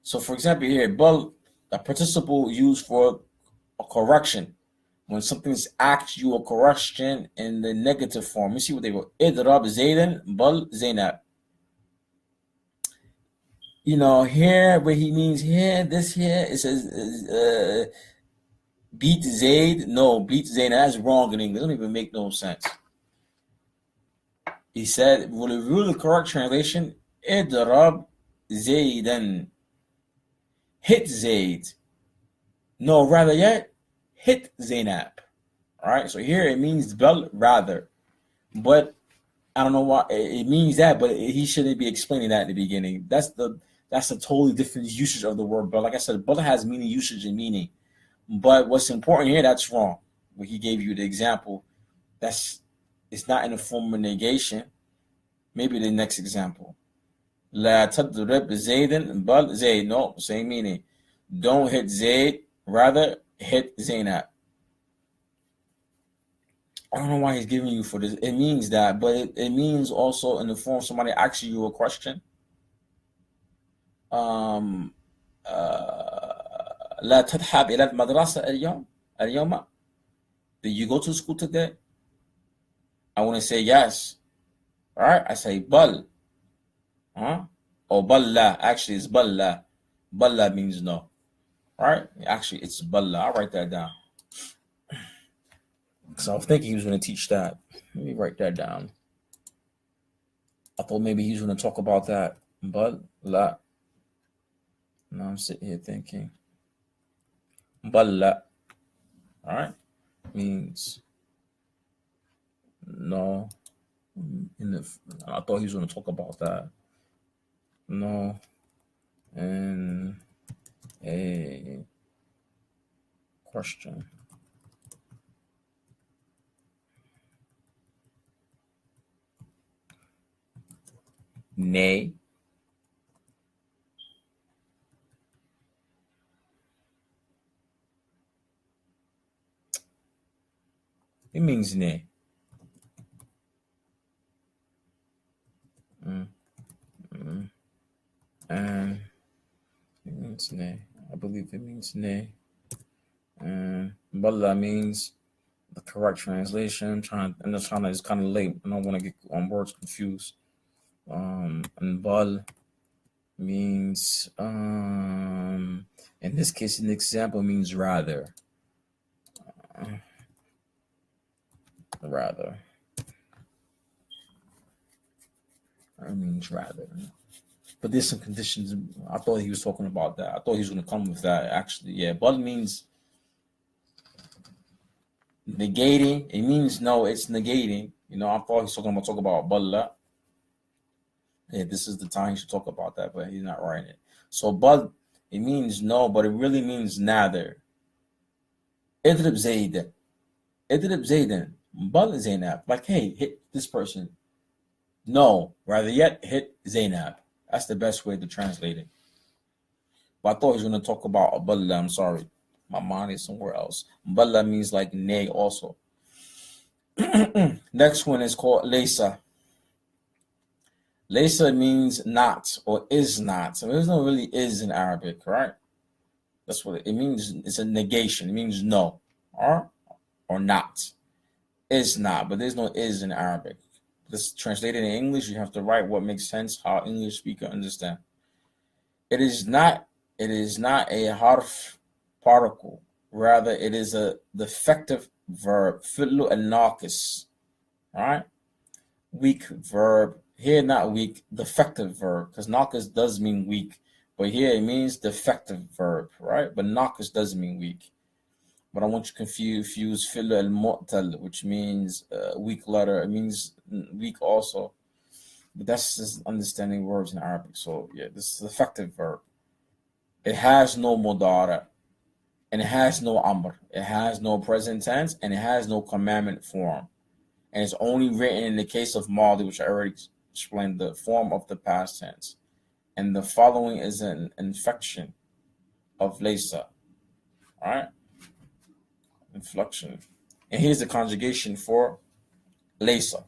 So, for example, here, bal, a participle used for a correction. When something's asked you a correction in the negative form, you see what they wrote. Idrab Zaydan bal Zainab. Here, what he means here, this here, it says beat Zayd. No, beat Zaynab. That's wrong in English. It doesn't even make no sense. He said, will the really correct translation, Idrab Zaydan. Hit Zayd. No, rather yet, hit Zainab. All right, so here it means bel, rather. But I don't know why it means that, but he shouldn't be explaining that in the beginning. That's a totally different usage of the word bel. Like I said, bel has meaning, usage, and meaning. But what's important here, that's wrong. When he gave you the example, it's not in the form of negation. Maybe the next example. La tadrib Zaydan bal Zayd. No, same meaning. Don't hit Zayd, rather hit Zainab. I don't know why he's giving you for this. It means that, but it means also in the form somebody asks you a question. لا تذهب إلى المدرسة اليوم. Did you go to school today? I want to say yes. All right, I say bal. Or balla. Actually, it's balla. Balla means no. All right, actually, it's balla. I'll write that down. So I was thinking he was going to teach that. Let me write that down. I thought maybe he was going to talk about that. But la. Now I'm sitting here thinking. Balla. All right. Means no. I thought he was going to talk about that. No. And a question. Nay. It means nay. means nay. I believe it means nay. And Balla means the correct translation. I'm trying to, it's kind of late. I don't want to get words confused. And Bal means, in this case, an example means rather. Rather. It means rather. But there's some conditions. I thought he was talking about that. I thought he was going to come with that, actually. Yeah, Bal means negating. It means no, it's negating. You know, I thought he's talk about Balla. Yeah, this is the time he should talk about that, but he's not writing it. So Bal, it means no, but it really means neither. Idrib Zaydan. Idrib Zaydan. Bal Zainab. Like, hey, hit this person. No, rather yet, hit Zainab. That's the best way to translate it. But I thought he was going to talk about Balla. I'm sorry. My mind is somewhere else. Balla means like nay also. Next one is called Laysa. Laysa means not or is not. So there's no really is in Arabic, right? That's what it means. It's a negation. It means no or not. Is not, but there's no is in Arabic. This translated in English, you have to write what makes sense, how English speaker understand. It is not a harf particle. Rather, it is a defective verb. Fi'lu al-naqis. All right? Weak verb. Here, not weak, defective verb. Because naqis does mean weak. But here it means defective verb, right? But naqis does mean weak. But I want you to confuse fi'lu al-mu'tal, which means weak letter. It means weak also. But that's just understanding verbs in Arabic. So yeah, this is effective verb. It has no mudara. And it has no amr. It has no present tense. And it has no commandment form. And it's only written in the case of Madi, which I already explained, the form of the past tense. And the following is an inflection of laysa. All right? Inflection. And here's the conjugation for laysa.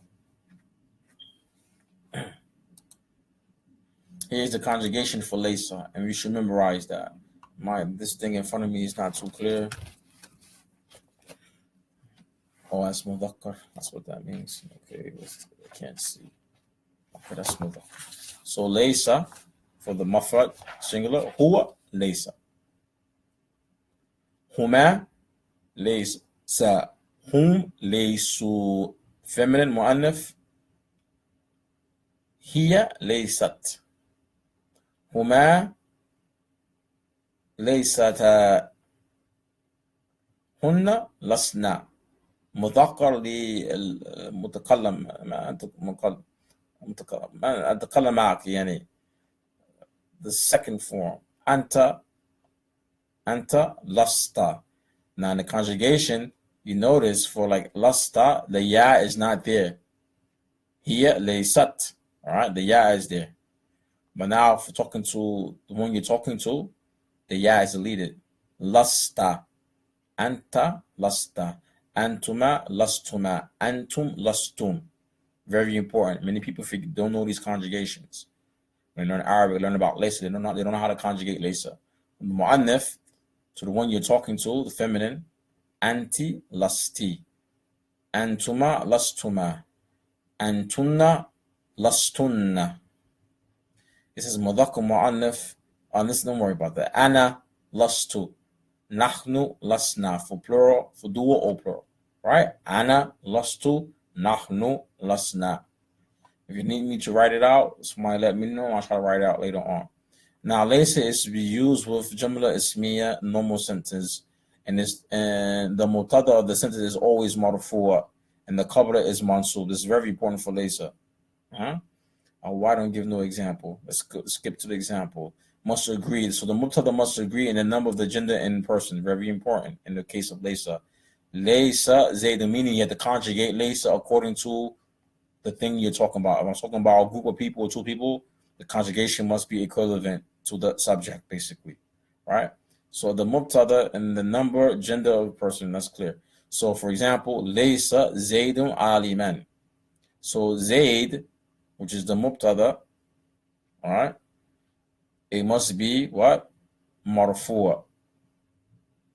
Here's the conjugation for laysa, and we should memorize that. This thing in front of me is not too clear. Oh, that's mudhakkar. That's what that means. Okay, I can't see. Okay, that's mudhakkar. So laysa for the mufrad singular. Huwa laysa. Huma laysa. Hum laysu. Feminine mu'annaf. Hiya laysat. هما ليستا هن لسنا. مذكر للمتكلم ما أتكلم معك يعني the second form. أنت لست. Now in the conjugation you notice for like lasta the ya is not there. هي ليست. All right, the ya is there. But now, for talking to the one you're talking to, the ya is deleted. Lasta. Anta lasta. Antuma lastuma. Antum lastum. Very important. Many people don't know these conjugations. When they learn Arabic, learn about laysa. They don't know how to conjugate laysa. The mu'annaf, to the one you're talking to, the feminine, anti lasti. Antuma lastuma. Antunna lastunna. This is mudhakkar mu'annaf. Listen, don't worry about that. Ana lastu. Nahnu lasna. For plural, for dual or plural. Right? Ana lastu. Nahnu lasna. If you need me to write it out, somebody let me know. I'll try to write it out later on. Now, laysa is to be used with jumla ismiya, normal sentence. And the mutada of the sentence is always marfu'a. And the qabla is mansub. This is very important for laysa. Why don't give no example? Let's skip to the example. Must agree. So the mubtada must agree in the number of the gender and person. Very important in the case of laysa. Laysa, zayd, meaning you have to conjugate laysa according to the thing you're talking about. If I'm talking about a group of people or two people, the conjugation must be equivalent to the subject, basically. Right? So the mubtada and the number, gender of the person, that's clear. So for example, laysa zaydun aliman. So zayd, which is the mubtada, all right, it must be what? marfu'.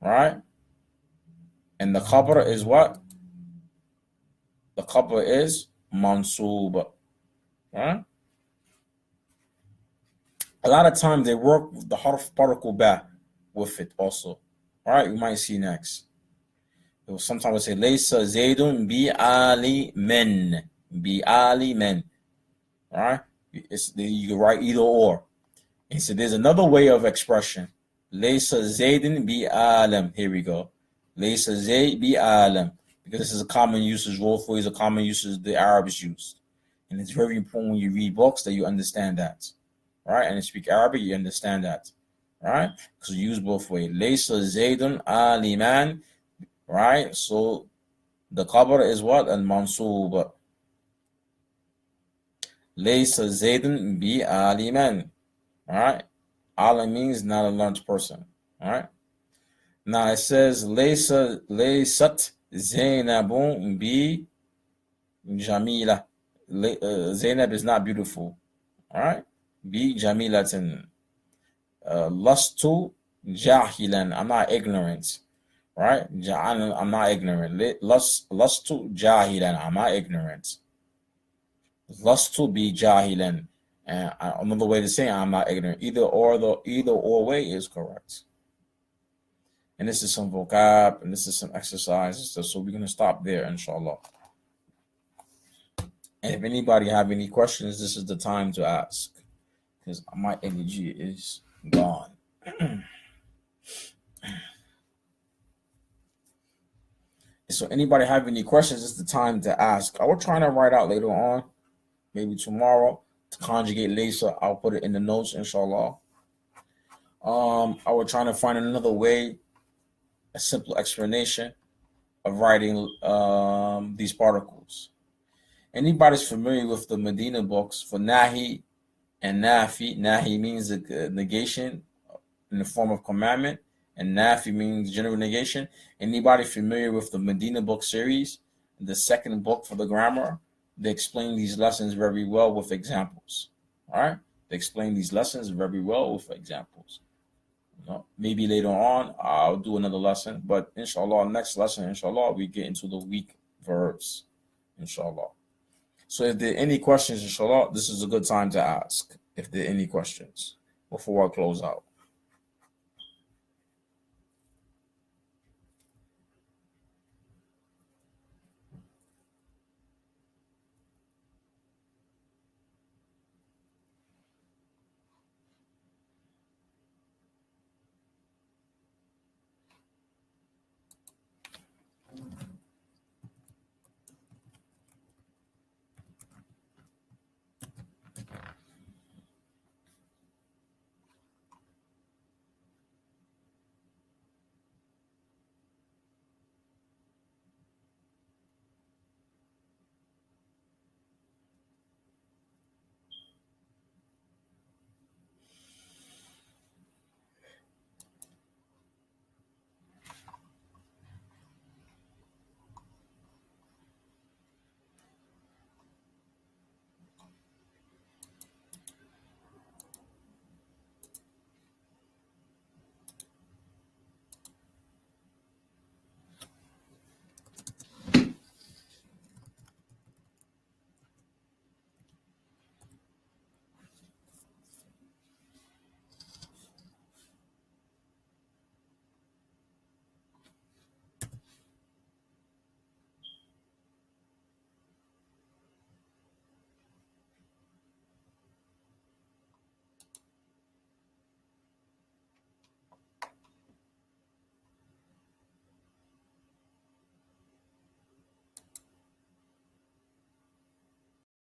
Right? And the khabar is what? The khabar is mansub. Right? A lot of times they work with the harf particle ba with it also. All right, we might see next. Sometimes they say laysa zaydun bi ali men. Bi ali men. All right, you can write either or. And so there's another way of expression. Laysa zaydun bi alam. Here we go. Laysa zayd bi alam. Because this is a common usage, both ways, a common usage the Arabs used. And it's very important when you read books that you understand that. Right? And you speak Arabic, you understand that. Right? Because you use both ways. Laysa zaydun aliman. Right? So the khabar is what? Al-mansub. Laysa zaydun bi aliman. Right? Alim means not a learned person. Right? Now it says laysat Zainabun bi jamila. Zainab is not beautiful. All right? Bi jamilatin. Lastu jahilan. I'm not ignorant. Right? I'm not ignorant. Lastu jahilan. I'm not ignorant. Lastu bi jahilan. And another way to say I'm not ignorant. Either or way is correct. And this is some vocab, and this is some exercises. So we're going to stop there, inshallah. And if anybody have any questions, this is the time to ask. Because my energy is gone. So anybody have any questions, it's the time to ask. I will try to write out later on, maybe tomorrow, to conjugate laysa. I'll put it in the notes, inshallah. I will try to find another way, a simple explanation of writing these particles. Anybody's familiar with the Medina books for nahi and nafi? Nahi means a negation in the form of commandment, and nafi means general negation. Anybody familiar with the Medina book series, the second book for the grammar? They explain these lessons very well with examples. All right? They explain these lessons very well with examples. Maybe later on I'll do another lesson, but inshallah, next lesson, inshallah, we get into the weak verbs, inshallah. So if there are any questions, inshallah, this is a good time to ask if there are any questions before I close out.